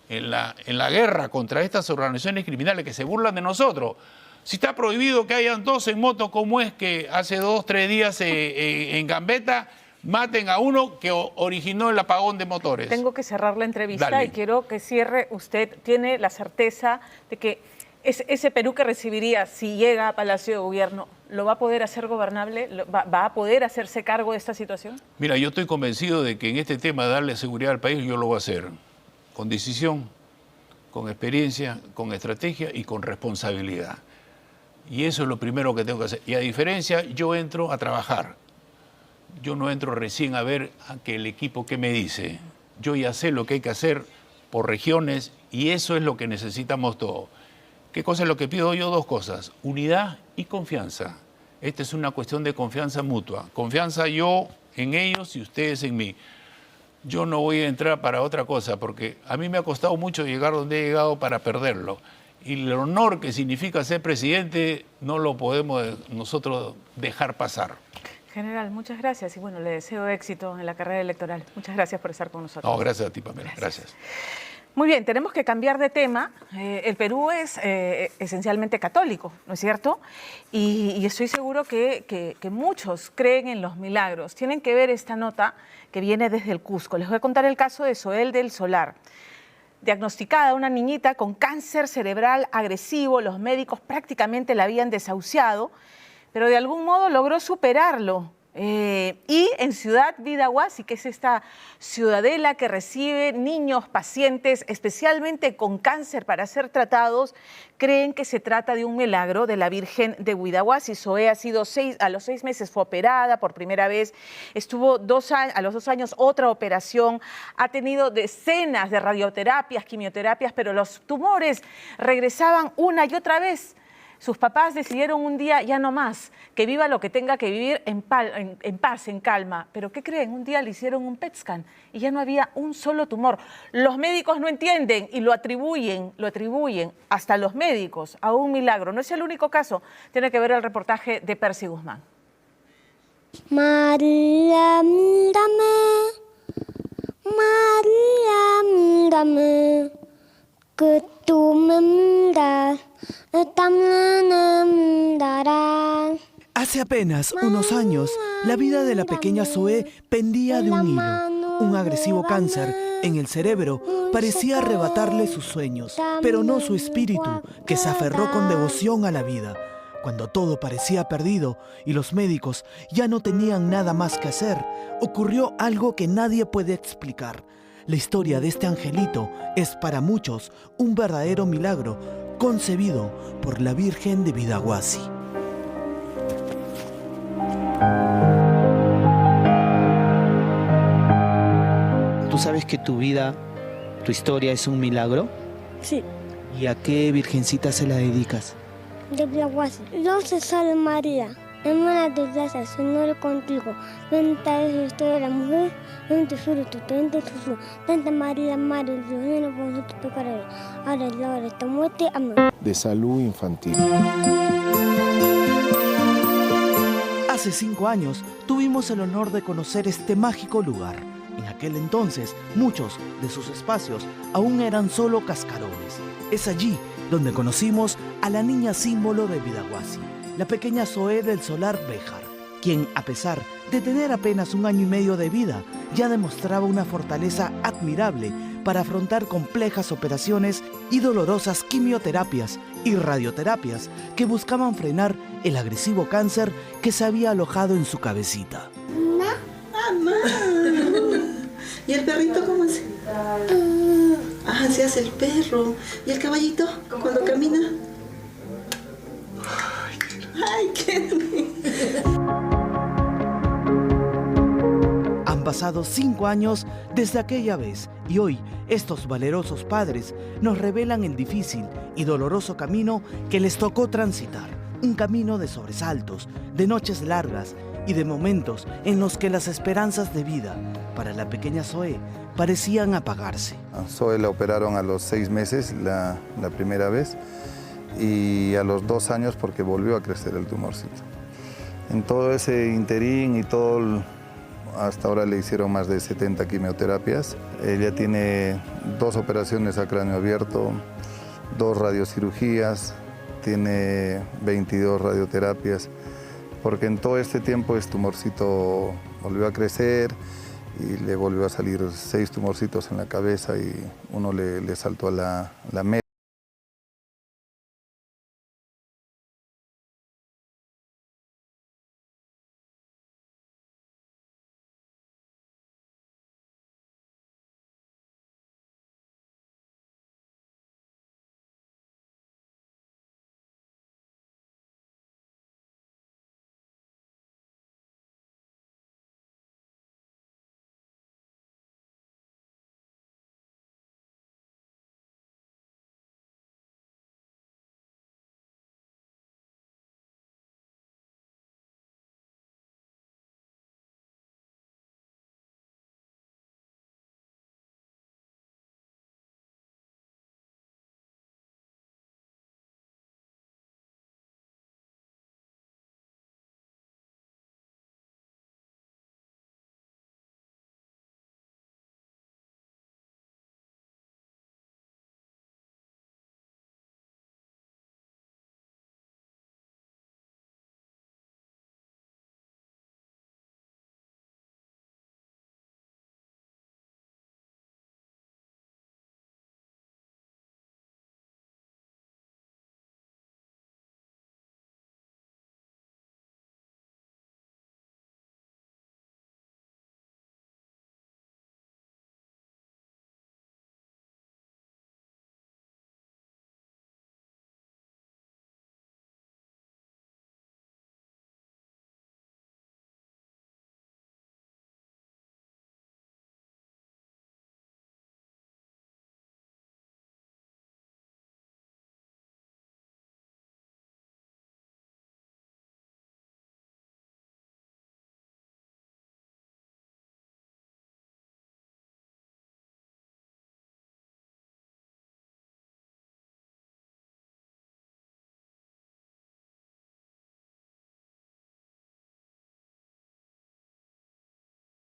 en la guerra contra estas organizaciones criminales que se burlan de nosotros. Si está prohibido que hayan 2 en moto, ¿cómo es que hace 2, 3 días en Gambetta maten a uno que originó el apagón de motores? Tengo que cerrar la entrevista. Dale. Y quiero que cierre. Usted tiene la certeza de que ese Perú que recibiría si llega a Palacio de Gobierno, ¿lo va a poder hacer gobernable? ¿Va a poder hacerse cargo de esta situación? Mira, yo estoy convencido de que en este tema de darle seguridad al país yo lo voy a hacer con decisión, con experiencia, con estrategia y con responsabilidad. Y eso es lo primero que tengo que hacer. Y a diferencia, yo entro a trabajar. Yo no entro recién a ver a que el equipo qué me dice. Yo ya sé lo que hay que hacer por regiones y eso es lo que necesitamos todos. ¿Qué cosa es lo que pido yo? 2 cosas, unidad y confianza. Esta es una cuestión de confianza mutua. Confianza yo en ellos y ustedes en mí. Yo no voy a entrar para otra cosa porque a mí me ha costado mucho llegar donde he llegado para perderlo. Y el honor que significa ser presidente no lo podemos nosotros dejar pasar. General, muchas gracias y bueno, le deseo éxito en la carrera electoral. Muchas gracias por estar con nosotros. No, gracias a ti, Pamela. Gracias. Muy bien, tenemos que cambiar de tema. El Perú es esencialmente católico, ¿no es cierto? Y estoy seguro que muchos creen en los milagros. Tienen que ver esta nota que viene desde el Cusco. Les voy a contar el caso de Soel del Solar. Diagnosticada una niñita con cáncer cerebral agresivo, los médicos prácticamente la habían desahuciado, pero de algún modo logró superarlo. Y en Ciudad Vidahuasi, que es esta ciudadela que recibe niños, pacientes, especialmente con cáncer para ser tratados, creen que se trata de un milagro de la Virgen de Vidahuasi. Zoe ha sido a los 6 meses fue operada por primera vez, estuvo a los 2 años otra operación, ha tenido decenas de radioterapias, quimioterapias, pero los tumores regresaban una y otra vez. Sus papás decidieron un día, ya no más, que viva lo que tenga que vivir en paz, en calma. ¿Pero qué creen? Un día le hicieron un PET scan y ya no había un solo tumor. Los médicos no entienden y lo atribuyen hasta los médicos a un milagro. No es el único caso. Tiene que ver el reportaje de Percy Guzmán. María, mírame. María, mírame. Que tú me miras, también me mirarás. Hace apenas unos años, la vida de la pequeña Zoe pendía de un hilo. Un agresivo cáncer en el cerebro parecía arrebatarle sus sueños, pero no su espíritu, que se aferró con devoción a la vida. Cuando todo parecía perdido y los médicos ya no tenían nada más que hacer, ocurrió algo que nadie puede explicar. La historia de este angelito es para muchos un verdadero milagro concebido por la Virgen de Vidahuasi. Tú sabes que tu vida ¿Tu historia es un milagro? Sí. ¿Y a qué virgencita se la dedicas? De Biaguasi. Yo soy Salve María, hermana de gracia, Señor es contigo. Bendita es usted de la mujer, bendito es fruto, bendito es Jesús. Santa María, Madre de Dios, ruega por nosotros pecadores, ahora y en la hora de nuestra muerte. Amén. De salud infantil. Hace 5 años tuvimos el honor de conocer este mágico lugar. En aquel entonces, muchos de sus espacios aún eran solo cascarones. Es allí donde conocimos a la niña símbolo de Bidahuasi, la pequeña Zoe del Solar Béjar, quien, a pesar de tener apenas 1 año y medio de vida, ya demostraba una fortaleza admirable para afrontar complejas operaciones y dolorosas quimioterapias y radioterapias que buscaban frenar el agresivo cáncer que se había alojado en su cabecita. ¡Mamá! ¿Y el perrito cómo hace? Ah, se hace el perro. ¿Y el caballito cuando camina? ¡Ay, qué lindo! Han pasado 5 años desde aquella vez y hoy estos valerosos padres nos revelan el difícil y doloroso camino que les tocó transitar. Un camino de sobresaltos, de noches largas y de momentos en los que las esperanzas de vida para la pequeña Zoe parecían apagarse. A Zoe la operaron a los 6 meses la primera vez y a los 2 años porque volvió a crecer el tumorcito. En todo ese interín y todo, hasta ahora le hicieron más de 70 quimioterapias. Ella tiene 2 operaciones a cráneo abierto, 2 radiocirugías, tiene 22 radioterapias, porque en todo este tiempo este tumorcito volvió a crecer y le volvió a salir 6 tumorcitos en la cabeza y uno le saltó a la médula.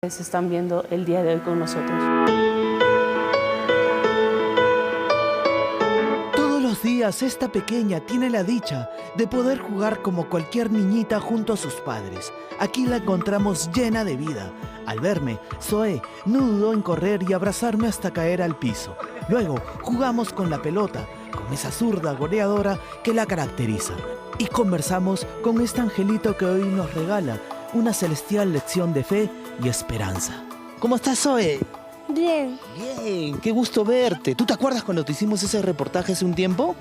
Se están viendo el día de hoy con nosotros. Todos los días esta pequeña tiene la dicha de poder jugar como cualquier niñita junto a sus padres. Aquí la encontramos llena de vida. Al verme, Zoe no dudó en correr y abrazarme hasta caer al piso. Luego jugamos con la pelota, con esa zurda goleadora que la caracteriza. Y conversamos con este angelito que hoy nos regala una celestial lección de fe y esperanza. ¿Cómo estás, Zoe? Bien. Bien, qué gusto verte. ¿Tú te acuerdas cuando te hicimos ese reportaje hace un tiempo?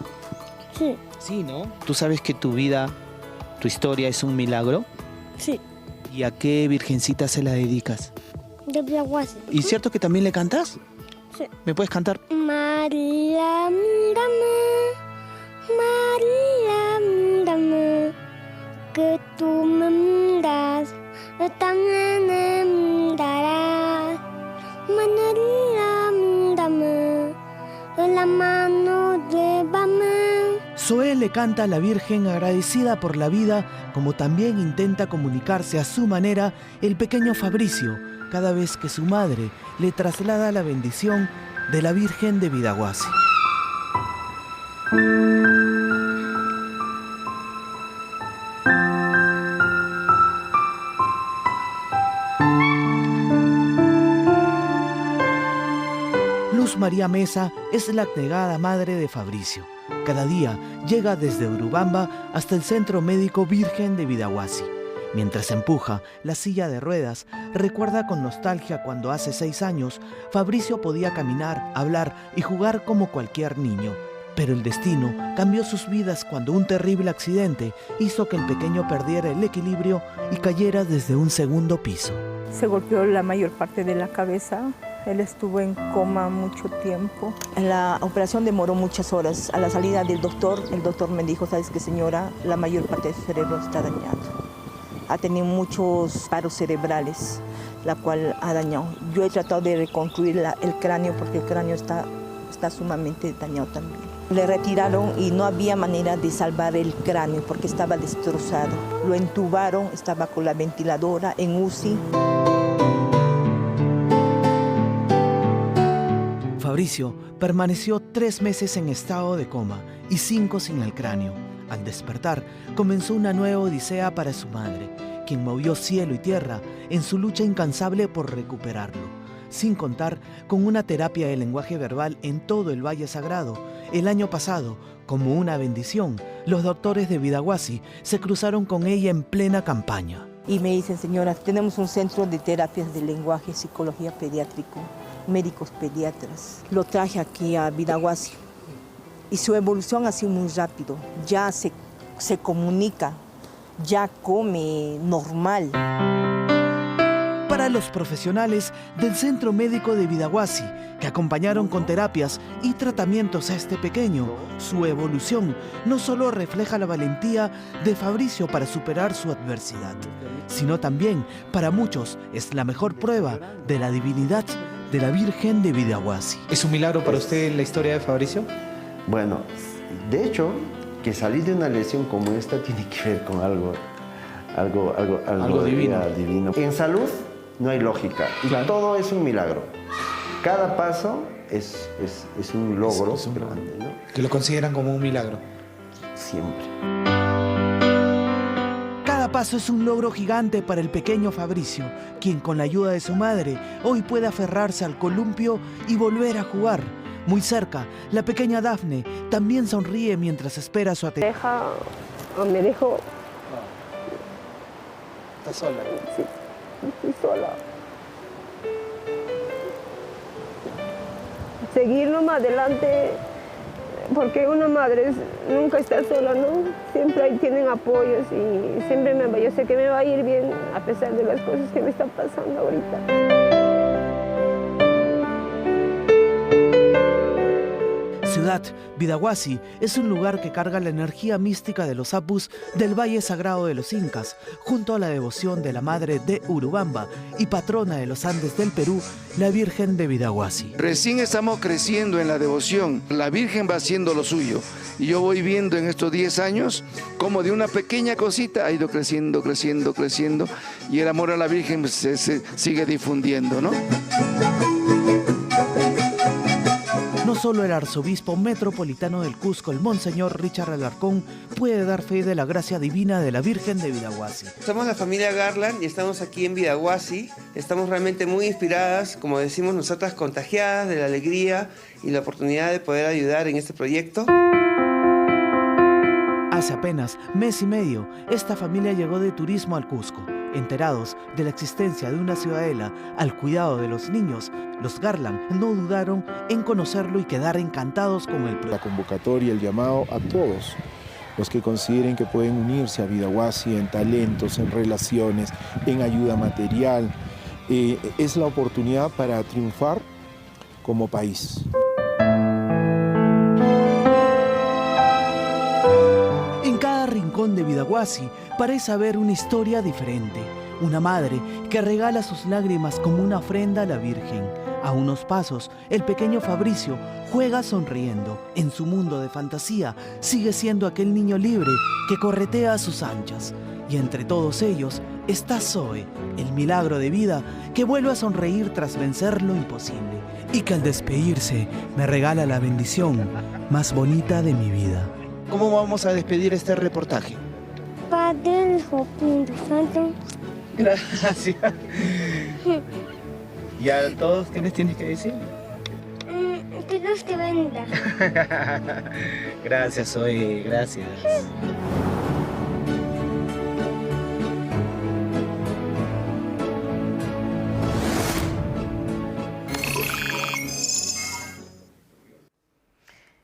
Sí. Sí, ¿no? ¿Tú sabes que tu vida, tu historia es un milagro? Sí. ¿Y a qué virgencita se la dedicas? De Biaguasi. ¿Y cierto que también le cantas? Sí. ¿Me puedes cantar? María, mírame, María, mírame, que tú me miras, yo también me mirarás. María, mírame, de la mano llévame. Zoé le canta a la Virgen agradecida por la vida, como también intenta comunicarse a su manera el pequeño Fabricio, cada vez que su madre le traslada la bendición de la Virgen de Vidahuasi. Luz María Mesa es la abnegada madre de Fabricio. Cada día llega desde Urubamba hasta el Centro Médico Virgen de Vidahuasi. Mientras empuja la silla de ruedas, recuerda con nostalgia cuando hace 6 años Fabricio podía caminar, hablar y jugar como cualquier niño. Pero el destino cambió sus vidas cuando un terrible accidente hizo que el pequeño perdiera el equilibrio y cayera desde un segundo piso. Se golpeó la mayor parte de la cabeza. Él estuvo en coma mucho tiempo. La operación demoró muchas horas. A la salida del doctor, el doctor me dijo, ¿sabes qué, señora? La mayor parte del cerebro está dañado. Ha tenido muchos paros cerebrales, la cual ha dañado. Yo he tratado de reconstruir el cráneo porque el cráneo está sumamente dañado también. Le retiraron y no había manera de salvar el cráneo porque estaba destrozado. Lo entubaron, estaba con la ventiladora en UCI. Fabricio permaneció 3 meses en estado de coma y 5 sin el cráneo. Al despertar, comenzó una nueva odisea para su madre, quien movió cielo y tierra en su lucha incansable por recuperarlo. Sin contar con una terapia de lenguaje verbal en todo el Valle Sagrado, el año pasado, como una bendición, los doctores de Vidahuasi se cruzaron con ella en plena campaña. Y me dicen, señora, tenemos un centro de terapias de lenguaje, psicología pediátrico, médicos pediatras. Lo traje aquí a Vidahuasi y su evolución ha sido muy rápido. Ya se comunica, ya come normal. Para los profesionales del Centro Médico de Vidahuasi, que acompañaron con terapias y tratamientos a este pequeño, su evolución no solo refleja la valentía de Fabricio para superar su adversidad, sino también para muchos es la mejor prueba de la divinidad de la Virgen de Vidahuasi. ¿Es un milagro para usted la historia de Fabricio? Bueno, de hecho, que salir de una lesión como esta tiene que ver con algo divino. En salud no hay lógica, claro. Todo es un milagro. Cada paso es un logro grande, ¿no? ¿Que lo consideran como un milagro? Siempre. Cada paso es un logro gigante para el pequeño Fabricio, quien con la ayuda de su madre hoy puede aferrarse al columpio y volver a jugar. Muy cerca, la pequeña Dafne también sonríe mientras espera su atención. Me dejó. ¿Estás sola? Sí, estoy sola. Seguir nomás adelante, porque una madre nunca está sola, ¿no? Siempre ahí tienen apoyos y siempre yo sé que me va a ir bien a pesar de las cosas que me están pasando ahorita. Ciudad Vidahuasi es un lugar que carga la energía mística de los apus del Valle Sagrado de los Incas, junto a la devoción de la Madre de Urubamba y patrona de los Andes del Perú, la Virgen de Vidahuasi. Recién estamos creciendo en la devoción, la Virgen va haciendo lo suyo. Y yo voy viendo en estos 10 años como de una pequeña cosita ha ido creciendo, creciendo, creciendo, y el amor a la Virgen se sigue difundiendo, ¿no? No solo el arzobispo metropolitano del Cusco, el monseñor Richard Alarcón, puede dar fe de la gracia divina de la Virgen de Vidahuasi. Somos la familia Garland y estamos aquí en Vidahuasi. Estamos realmente muy inspiradas, como decimos nosotras, contagiadas de la alegría y la oportunidad de poder ayudar en este proyecto. Hace apenas mes y medio, esta familia llegó de turismo al Cusco. Enterados de la existencia de una ciudadela al cuidado de los niños, los Garland no dudaron en conocerlo y quedar encantados con el proyecto. La convocatoria, el llamado a todos los que consideren que pueden unirse a Vidahuasi en talentos, en relaciones, en ayuda material. Es la oportunidad para triunfar como país. En cada rincón de Vidahuasi parece haber una historia diferente. Una madre que regala sus lágrimas como una ofrenda a la Virgen. A unos pasos, el pequeño Fabricio juega sonriendo. En su mundo de fantasía, sigue siendo aquel niño libre que corretea a sus anchas. Y entre todos ellos está Zoe, el milagro de vida que vuelve a sonreír tras vencer lo imposible. Y que al despedirse me regala la bendición más bonita de mi vida. ¿Cómo vamos a despedir este reportaje? Padre del Espíritu Santo. Gracias. ¿Y a todos qué les tienes que decir? Que Dios te bendiga. Gracias, Zoe, gracias.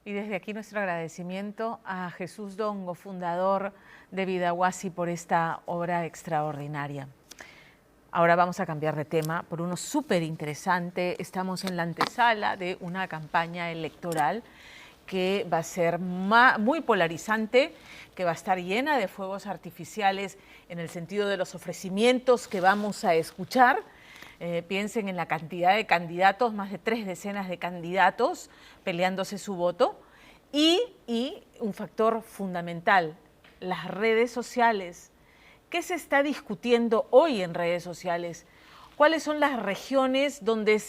Y desde aquí nuestro agradecimiento a Jesús Dongo, fundador de Vidahuasi, por esta obra extraordinaria. Ahora vamos a cambiar de tema por uno súper interesante. Estamos en la antesala de una campaña electoral que va a ser muy polarizante, que va a estar llena de fuegos artificiales en el sentido de los ofrecimientos que vamos a escuchar. Piensen en la cantidad de candidatos, más de 3 decenas de candidatos peleándose su voto. Y un factor fundamental, las redes sociales. ¿Qué se está discutiendo hoy en redes sociales? ¿Cuáles son las regiones donde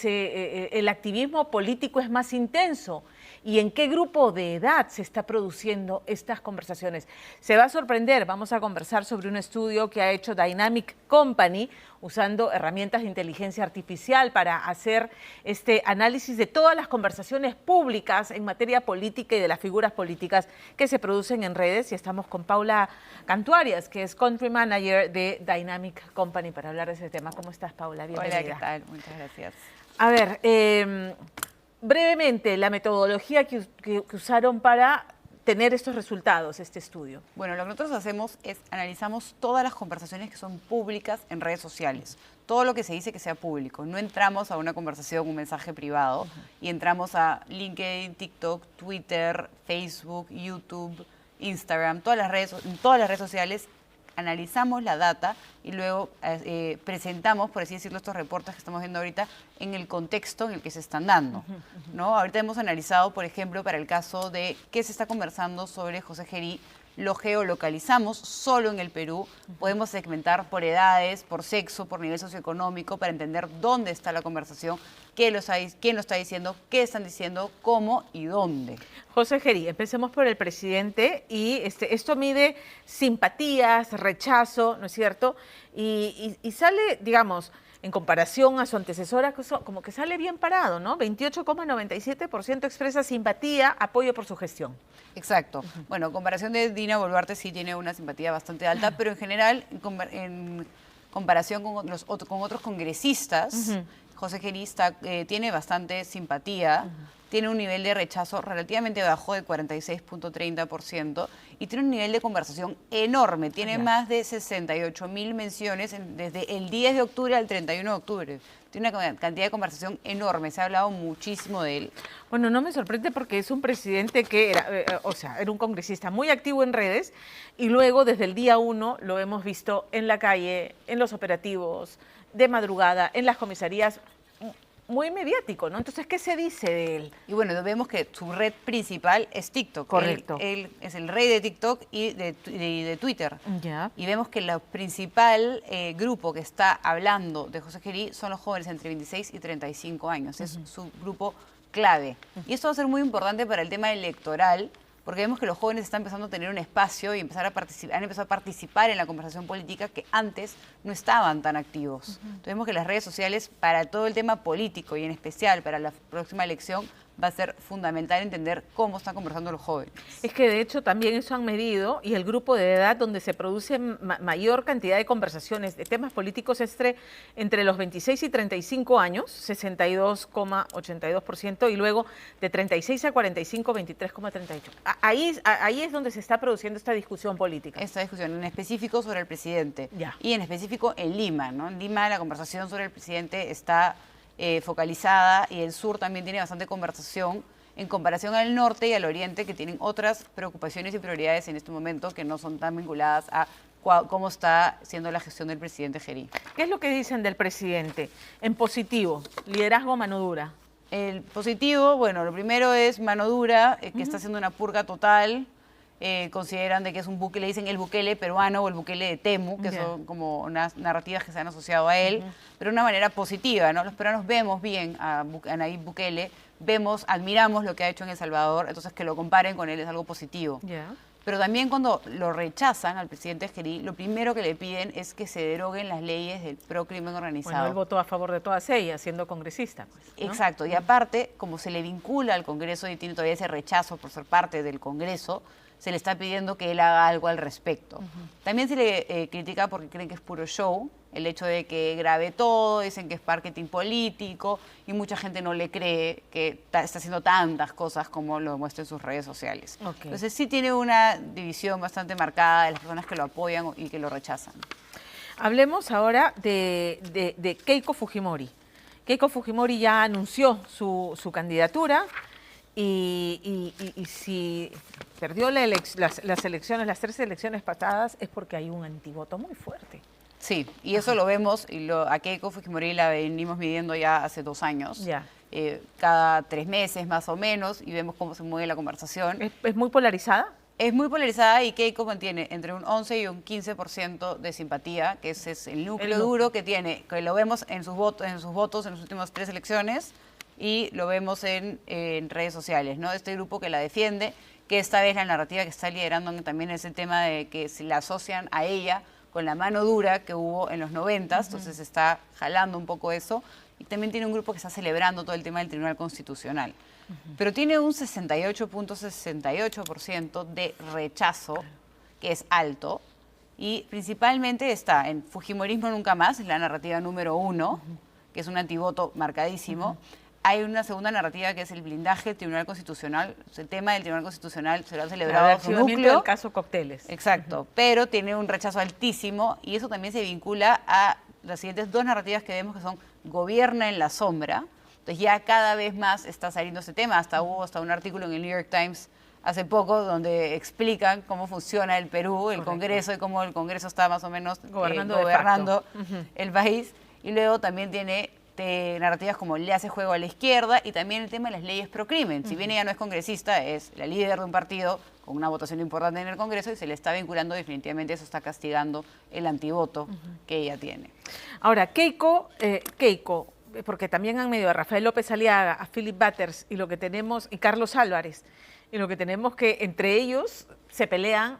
el activismo político es más intenso? ¿Y en qué grupo de edad se está produciendo estas conversaciones? Se va a sorprender, vamos a conversar sobre un estudio que ha hecho Dynamic Company usando herramientas de inteligencia artificial para hacer este análisis de todas las conversaciones públicas en materia política y de las figuras políticas que se producen en redes. Y estamos con Paula Cantuarias, que es Country Manager de Dynamic Company, para hablar de ese tema. ¿Cómo estás, Paula? Bienvenida. Hola, ¿qué tal? Muchas gracias. A ver, brevemente, la metodología que usaron para tener estos resultados, este estudio. Bueno, lo que nosotros hacemos es analizamos todas las conversaciones que son públicas en redes sociales. Todo lo que se dice que sea público. No entramos a una conversación, un mensaje privado, y entramos a LinkedIn, TikTok, Twitter, Facebook, YouTube, Instagram, todas las redes sociales. Analizamos la data y luego presentamos, por así decirlo, estos reportes que estamos viendo ahorita en el contexto en el que se están dando, ¿no? Ahorita hemos analizado, por ejemplo, para el caso de qué se está conversando sobre José Gerí, lo geolocalizamos solo en el Perú. Podemos segmentar por edades, por sexo, por nivel socioeconómico, para entender dónde está la conversación, quién lo está diciendo, qué están diciendo, cómo y dónde. José Gerí, empecemos por el presidente, y esto mide simpatías, rechazo, ¿no es cierto? Y sale, digamos, en comparación a su antecesora, como que sale bien parado, ¿no? 28,97% expresa simpatía, apoyo por su gestión. Exacto. Bueno, en comparación de Dina Boluarte sí tiene una simpatía bastante alta, pero en general, en comparación con otros congresistas, José Gerí tiene bastante simpatía, tiene un nivel de rechazo relativamente bajo de 46,30% y tiene un nivel de conversación enorme. Tiene más de 68.000 menciones desde el 10 de octubre al 31 de octubre. Tiene una cantidad de conversación enorme, se ha hablado muchísimo de él. Bueno, no me sorprende porque es un presidente que era un congresista muy activo en redes, y luego desde el día 1 lo hemos visto en la calle, en los operativos, de madrugada, en las comisarías, muy mediático, ¿no? Entonces, ¿qué se dice de él? Y bueno, vemos que su red principal es TikTok. Correcto. Él es el rey de TikTok y de Twitter. Ya. Y vemos que el principal grupo que está hablando de José Gerí son los jóvenes entre 26 y 35 años. Es su grupo clave. Y esto va a ser muy importante para el tema electoral, porque vemos que los jóvenes están empezando a tener un espacio y han empezado a participar en la conversación política que antes no estaban tan activos. Entonces vemos que las redes sociales, para todo el tema político y en especial para la próxima elección, va a ser fundamental entender cómo están conversando los jóvenes. Es que de hecho también eso han medido, y el grupo de edad donde se produce mayor cantidad de conversaciones de temas políticos es entre los 26 y 35 años, 62,82%, y luego de 36 a 45, 23,38%. Ahí es donde se está produciendo esta discusión política. Esta discusión en específico sobre el presidente. Ya. Y en específico en Lima, ¿no? En Lima la conversación sobre el presidente está focalizada, y el sur también tiene bastante conversación en comparación al norte y al oriente, que tienen otras preocupaciones y prioridades en este momento que no son tan vinculadas a cómo está siendo la gestión del presidente Gerí. ¿Qué es lo que dicen del presidente? En positivo, liderazgo mano dura. El positivo, bueno, lo primero es mano dura, que está haciendo una purga total. Consideran de que es un Bukele, le dicen el Bukele peruano o el Bukele de Temu, que son como unas narrativas que se han asociado a él, pero de una manera positiva, ¿no? Los peruanos vemos bien a Nayib Bukele, admiramos lo que ha hecho en El Salvador, entonces que lo comparen con él es algo positivo. Pero también cuando lo rechazan al presidente Gerí, lo primero que le piden es que se deroguen las leyes del pro-crimen organizado. Bueno, él votó a favor de todas ellas, siendo congresista. Pues, ¿no? Exacto, y aparte, como se le vincula al Congreso y tiene todavía ese rechazo por ser parte del Congreso, se le está pidiendo que él haga algo al respecto. También se le critica porque creen que es puro show, el hecho de que grabe todo, dicen que es marketing político, y mucha gente no le cree que está haciendo tantas cosas como lo muestra en sus redes sociales. Entonces sí tiene una división bastante marcada de las personas que lo apoyan y que lo rechazan. Hablemos ahora de Keiko Fujimori. Keiko Fujimori ya anunció su candidatura y si perdió las elecciones, las 3 elecciones pasadas, es porque hay un antivoto muy fuerte. Sí, y eso lo vemos, y a Keiko Fujimori la venimos midiendo ya hace 2 años. Cada 3 meses más o menos, y vemos cómo se mueve la conversación. ¿Es muy polarizada? Es muy polarizada, y Keiko mantiene entre un 11 y un 15% de simpatía, que ese es el núcleo duro que tiene, que lo vemos en sus votos en las últimas 3 elecciones, y lo vemos en redes sociales, ¿no? Este grupo que la defiende, que esta vez la narrativa que está liderando también es el tema de que se la asocian a ella con la mano dura que hubo en los 90, entonces está jalando un poco eso, y también tiene un grupo que está celebrando todo el tema del Tribunal Constitucional. Pero tiene un 68.68% de rechazo, que es alto, y principalmente está en Fujimorismo nunca más, es la narrativa número 1, que es un antivoto marcadísimo. Hay una segunda narrativa que es el blindaje del Tribunal Constitucional. El tema del Tribunal Constitucional se lo ha celebrado su núcleo. El caso Cócteles. Exacto, pero tiene un rechazo altísimo, y eso también se vincula a las siguientes 2 narrativas que vemos, que son gobierna en la sombra. Entonces ya cada vez más está saliendo ese tema. Hubo hasta un artículo en el New York Times hace poco donde explican cómo funciona el Perú, el Congreso, y cómo el Congreso está más o menos gobernando el país. Y luego también tiene narrativas como le hace juego a la izquierda, y también el tema de las leyes pro crimen. Si bien ella no es congresista, es la líder de un partido con una votación importante en el Congreso, y se le está vinculando, definitivamente eso está castigando el antivoto que ella tiene. Ahora, Keiko, porque también han medio a Rafael López Aliaga, a Philip Butters y Carlos Álvarez, y lo que tenemos que entre ellos se pelean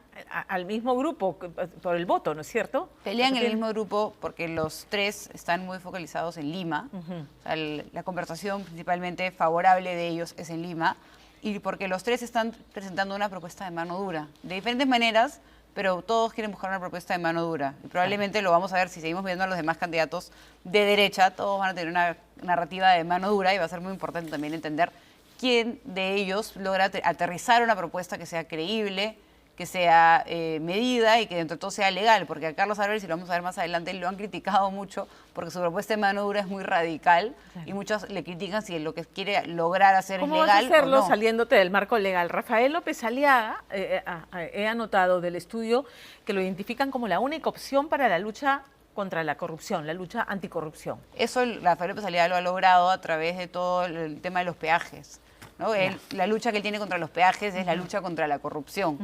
al mismo grupo por el voto, ¿no es cierto? Pelean en el mismo grupo porque los 3 están muy focalizados en Lima. O sea, la conversación principalmente favorable de ellos es en Lima, y porque los 3 están presentando una propuesta de mano dura, de diferentes maneras, pero todos quieren buscar una propuesta de mano dura. Y probablemente lo vamos a ver si seguimos viendo a los demás candidatos de derecha, todos van a tener una narrativa de mano dura, y va a ser muy importante también entender quién de ellos logra aterrizar una propuesta que sea creíble, que sea medida y que dentro de todo sea legal, porque a Carlos Álvarez, y lo vamos a ver más adelante, lo han criticado mucho porque su propuesta de mano dura es muy radical, y muchos le critican si lo que quiere lograr hacer es legal o no. ¿Cómo vas a hacerlo saliéndote del marco legal? Rafael López Aliaga, he anotado del estudio que lo identifican como la única opción para la lucha contra la corrupción, la lucha anticorrupción. Eso Rafael López Aliaga lo ha logrado a través de todo el tema de los peajes, ¿no? La lucha que él tiene contra los peajes es la lucha contra la corrupción.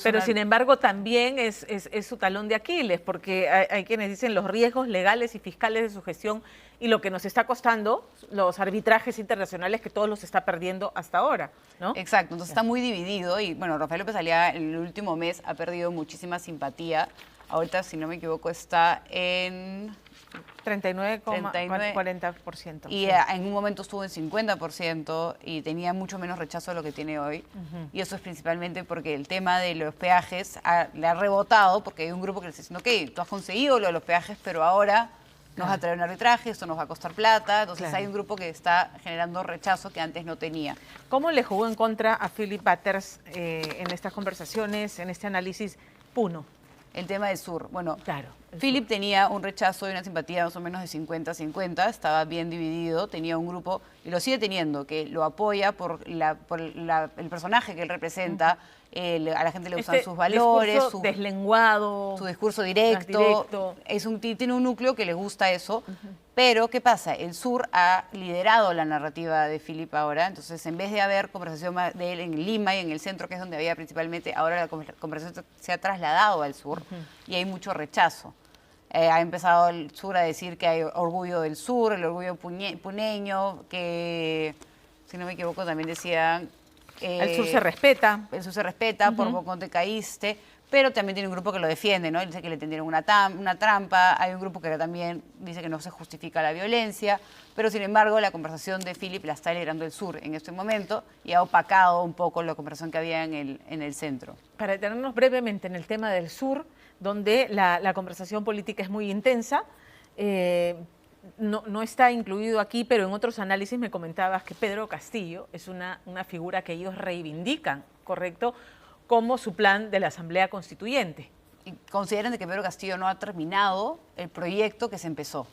Pero sin embargo también es su talón de Aquiles, porque hay quienes dicen los riesgos legales y fiscales de su gestión y lo que nos está costando los arbitrajes internacionales que todos los está perdiendo hasta ahora, ¿no? Exacto, entonces está muy dividido, y bueno, Rafael López Aliaga en el último mes ha perdido muchísima simpatía. Ahorita, si no me equivoco, está en 39,40%. Y en un momento estuvo en 50% y tenía mucho menos rechazo de lo que tiene hoy. Y eso es principalmente porque el tema de los peajes le ha rebotado, porque hay un grupo que le está diciendo, ok, tú has conseguido lo de los peajes, pero ahora nos va a traer un arbitraje, esto nos va a costar plata. Entonces hay un grupo que está generando rechazo que antes no tenía. ¿Cómo le jugó en contra a Philip Butters en estas conversaciones, en este análisis Puno? El tema del sur. Bueno, claro, Philip tenía un rechazo y una simpatía más o menos de 50-50, estaba bien dividido, tenía un grupo, y lo sigue teniendo, que lo apoya por el personaje que él representa, a la gente le gustan sus valores, discurso deslenguado, su discurso directo. Tiene un núcleo que le gusta eso, pero ¿qué pasa? El sur ha liderado la narrativa de Philip ahora, entonces en vez de haber conversación de él en Lima y en el centro, que es donde había principalmente, ahora la conversación se ha trasladado al sur y hay mucho rechazo. Ha empezado el sur a decir que hay orgullo del sur, el orgullo puneño, que, si no me equivoco, también decían... el sur se respeta. El sur se respeta, por poco te caíste, pero también tiene un grupo que lo defiende, ¿no? Él dice que le tendieron una trampa, hay un grupo que también dice que no se justifica la violencia, pero sin embargo la conversación de Philip la está liderando el sur en este momento y ha opacado un poco la conversación que había en el centro. Para detenernos brevemente en el tema del sur, donde la conversación política es muy intensa, no está incluido aquí, pero en otros análisis me comentabas que Pedro Castillo es una figura que ellos reivindican, ¿correcto?, como su plan de la Asamblea Constituyente. Y consideran que Pedro Castillo no ha terminado el proyecto que se empezó.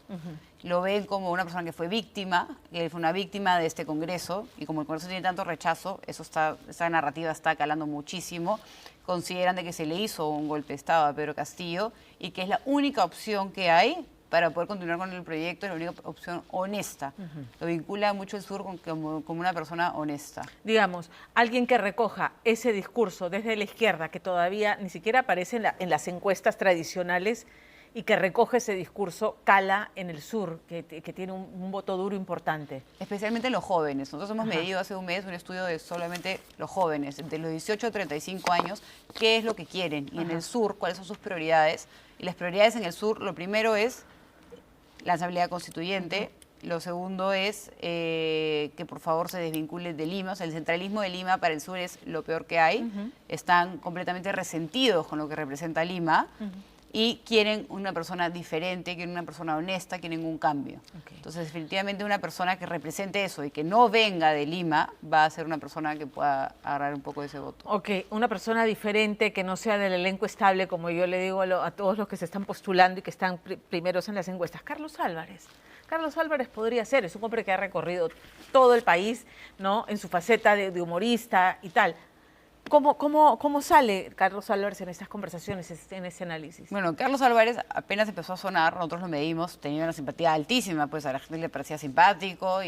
Lo ven como una persona que fue víctima, que fue una víctima de este Congreso, y como el Congreso tiene tanto rechazo, esa narrativa está calando muchísimo. Consideran de que se le hizo un golpe de Estado a Pedro Castillo y que es la única opción que hay para poder continuar con el proyecto, es la única opción honesta. Lo vincula mucho el sur como una persona honesta. Digamos, alguien que recoja ese discurso desde la izquierda, que todavía ni siquiera aparece en las encuestas tradicionales, y que recoge ese discurso, cala en el sur, que tiene un voto duro importante. Especialmente en los jóvenes. Nosotros hemos medido hace un mes un estudio de solamente los jóvenes, de los 18 a 35 años, qué es lo que quieren, y en el sur, cuáles son sus prioridades. Y las prioridades en el sur, lo primero es la Asamblea Constituyente, lo segundo es que por favor se desvincule de Lima, o sea, el centralismo de Lima para el sur es lo peor que hay, están completamente resentidos con lo que representa Lima, y quieren una persona diferente, quieren una persona honesta, quieren un cambio. Entonces, definitivamente una persona que represente eso y que no venga de Lima va a ser una persona que pueda agarrar un poco de ese voto. Ok, una persona diferente que no sea del elenco estable, como yo le digo a todos los que se están postulando y que están primeros en las encuestas. Carlos Álvarez. Carlos Álvarez podría ser, es un hombre que ha recorrido todo el país, ¿no?, en su faceta de humorista y tal. ¿Cómo sale Carlos Álvarez en estas conversaciones, en ese análisis? Bueno, Carlos Álvarez apenas empezó a sonar, nosotros lo medimos, tenía una simpatía altísima, pues a la gente le parecía simpático,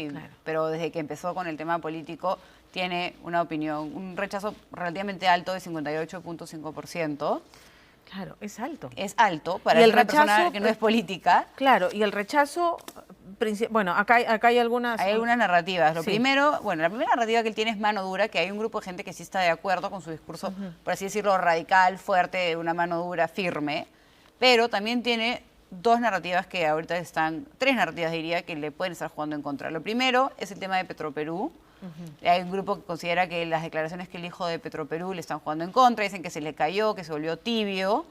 pero desde que empezó con el tema político tiene una opinión, un rechazo relativamente alto de 58.5%. Claro, es alto. Es alto para una persona que no es política. Claro, y el rechazo, bueno, acá hay algunas... Hay algunas narrativas. Primero, bueno, la primera narrativa que él tiene es mano dura, que hay un grupo de gente que sí está de acuerdo con su discurso, por así decirlo, radical, fuerte, de una mano dura, firme, pero también tiene tres narrativas diría, que le pueden estar jugando en contra. Lo primero es el tema de Petroperú. Hay un grupo que considera que las declaraciones que el hijo de Petroperú le están jugando en contra, dicen que se le cayó, que se volvió tibio.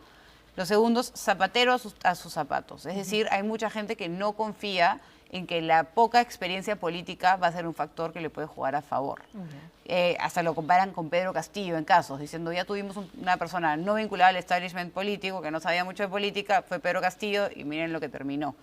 Los segundos, zapatero a sus zapatos. Es decir, hay mucha gente que no confía en que la poca experiencia política va a ser un factor que le puede jugar a favor. Hasta lo comparan con Pedro Castillo en casos, diciendo ya tuvimos una persona no vinculada al establishment político, que no sabía mucho de política, fue Pedro Castillo y miren lo que terminó.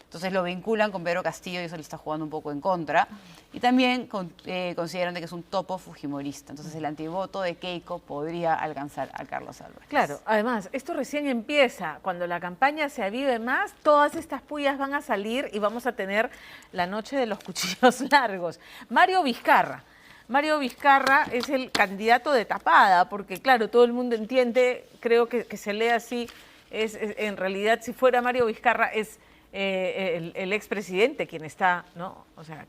Entonces lo vinculan con Pedro Castillo y eso le está jugando un poco en contra. Y también consideran que es un topo fujimorista. Entonces el antivoto de Keiko podría alcanzar a Carlos Álvarez. Claro, además, esto recién empieza. Cuando la campaña se avive más, todas estas pullas van a salir y vamos a tener la noche de los cuchillos largos. Mario Vizcarra. Mario Vizcarra es el candidato de tapada, porque claro, todo el mundo entiende, creo que se lee así, en realidad si fuera Mario Vizcarra es... el expresidente quien está, ¿no? O sea,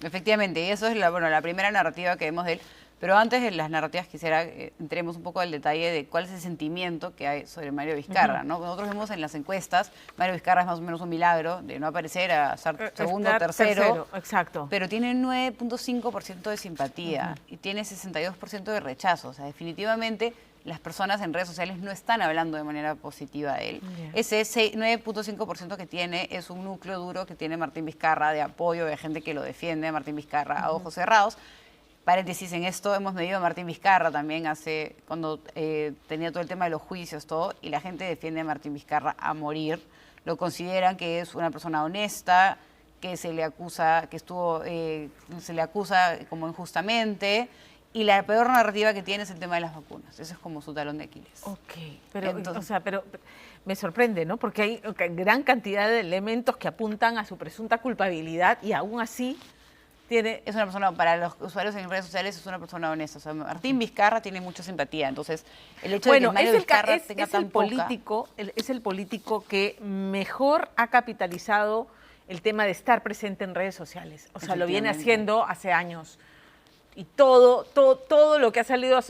efectivamente, y eso es la primera narrativa que vemos de él. Pero antes de las narrativas quisiera entremos un poco al detalle de cuál es el sentimiento que hay sobre Mario Vizcarra, ¿no? Nosotros vemos en las encuestas, Mario Vizcarra es más o menos un milagro de no aparecer a estar segundo o tercero. Exacto. Pero tiene 9.5% de simpatía y tiene 62% de rechazo. O sea, definitivamente las personas en redes sociales no están hablando de manera positiva de él. Ese 9.5% que tiene es un núcleo duro que tiene Martín Vizcarra de apoyo, de gente que lo defiende, Martín Vizcarra a ojos cerrados. paréntesis en esto, hemos medido a Martín Vizcarra también cuando tenía todo el tema de los juicios, todo, y la gente defiende a Martín Vizcarra a morir. Lo consideran que es una persona honesta, que se le acusa como injustamente, y la peor narrativa que tiene es el tema de las vacunas. Ese es como su talón de Aquiles. Ok, pero me sorprende, ¿no? Porque hay gran cantidad de elementos que apuntan a su presunta culpabilidad y aún así es una persona, para los usuarios en redes sociales, es una persona honesta. O sea, Martín Vizcarra tiene mucha simpatía. Entonces, el hecho de que Mario Vizcarra tenga tan poca... Es el político que mejor ha capitalizado el tema de estar presente en redes sociales. O sea, lo viene haciendo hace años. Y todo lo que ha salido,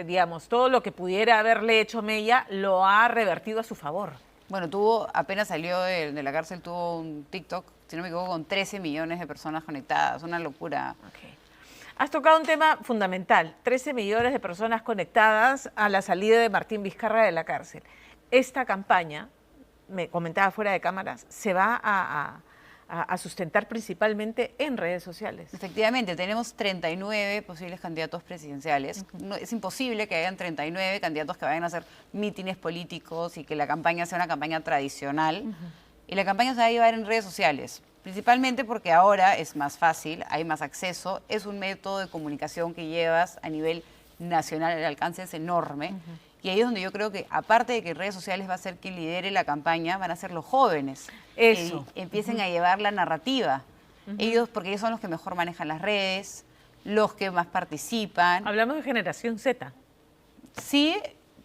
digamos, todo lo que pudiera haberle hecho Mella, lo ha revertido a su favor. Bueno, apenas salió de la cárcel, tuvo un TikTok, si no me equivoco, con 13 millones de personas conectadas. Una locura. Okay. Has tocado un tema fundamental, 13 millones de personas conectadas a la salida de Martín Vizcarra de la cárcel. Esta campaña, me comentaba fuera de cámaras, se va a sustentar principalmente en redes sociales. Efectivamente, tenemos 39 posibles candidatos presidenciales. Es imposible que hayan 39 candidatos que vayan a hacer mítines políticos y que la campaña sea una campaña tradicional. Y la campaña se va a llevar en redes sociales, principalmente porque ahora es más fácil, hay más acceso, es un método de comunicación que llevas a nivel nacional, el alcance es enorme. Y ahí es donde yo creo que, aparte de que redes sociales va a ser quien lidere la campaña, van a ser los jóvenes. Eso. Que empiecen a llevar la narrativa. Porque ellos son los que mejor manejan las redes, los que más participan. Hablamos de generación Z. Sí,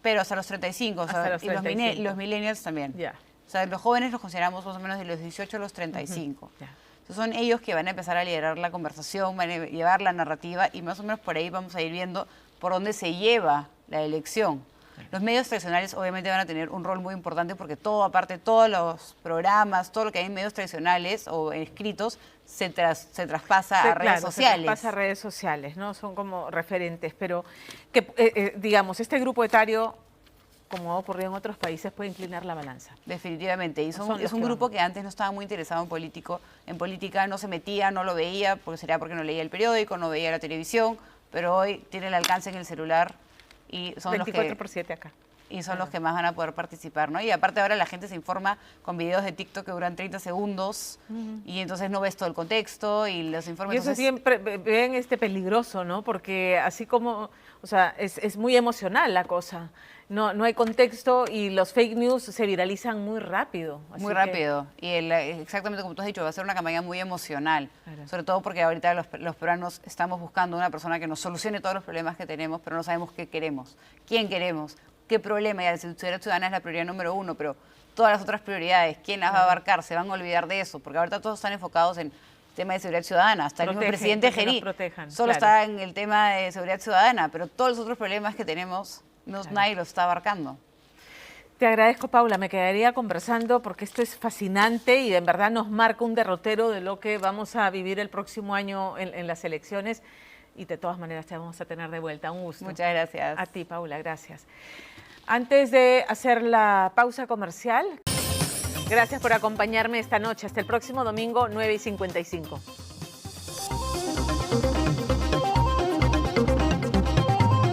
pero hasta los 35. Hasta los 35. Y los millennials también. Ya. O sea, los jóvenes los consideramos más o menos de los 18 a los 35. Entonces son ellos que van a empezar a liderar la conversación, van a llevar la narrativa y más o menos por ahí vamos a ir viendo por dónde se lleva la elección. Los medios tradicionales obviamente van a tener un rol muy importante porque todos los programas, todo lo que hay en medios tradicionales o escritos se traspasa a redes sociales. Se traspasa a redes sociales, ¿no? Son como referentes, pero que, digamos, este grupo etario, como ha ocurrido en otros países, puede inclinar la balanza. Definitivamente, y es un grupo que antes no estaba muy interesado en política, no se metía, no lo veía, porque no leía el periódico, no veía la televisión, pero hoy tiene el alcance en el celular. Y son 24/7 acá. Y son los que más van a poder participar, ¿no? Y aparte ahora la gente se informa con videos de TikTok que duran 30 segundos y entonces no ves todo el contexto y los informes... Y eso siempre ven peligroso, ¿no? Porque así como, o sea, es muy emocional la cosa. No hay contexto y los fake news se viralizan muy rápido. Muy rápido. Y exactamente como tú has dicho, va a ser una campaña muy emocional. Claro. Sobre todo porque ahorita los peruanos estamos buscando una persona que nos solucione todos los problemas que tenemos, pero no sabemos qué queremos, quién queremos, qué problema. Ya la seguridad ciudadana es la prioridad número 1, pero todas las otras prioridades, ¿quién las va a abarcar? Se van a olvidar de eso, porque ahorita todos están enfocados en el tema de seguridad ciudadana. Hasta el mismo presidente Gerí solo está en el tema de seguridad ciudadana, pero todos los otros problemas que tenemos... nadie lo está abarcando. Te agradezco, Paula. Me quedaría conversando porque esto es fascinante y en verdad nos marca un derrotero de lo que vamos a vivir el próximo año en las elecciones y de todas maneras te vamos a tener de vuelta. Un gusto. Muchas gracias. A ti, Paula. Gracias. Antes de hacer la pausa comercial, gracias por acompañarme esta noche. Hasta el próximo domingo, 9:55.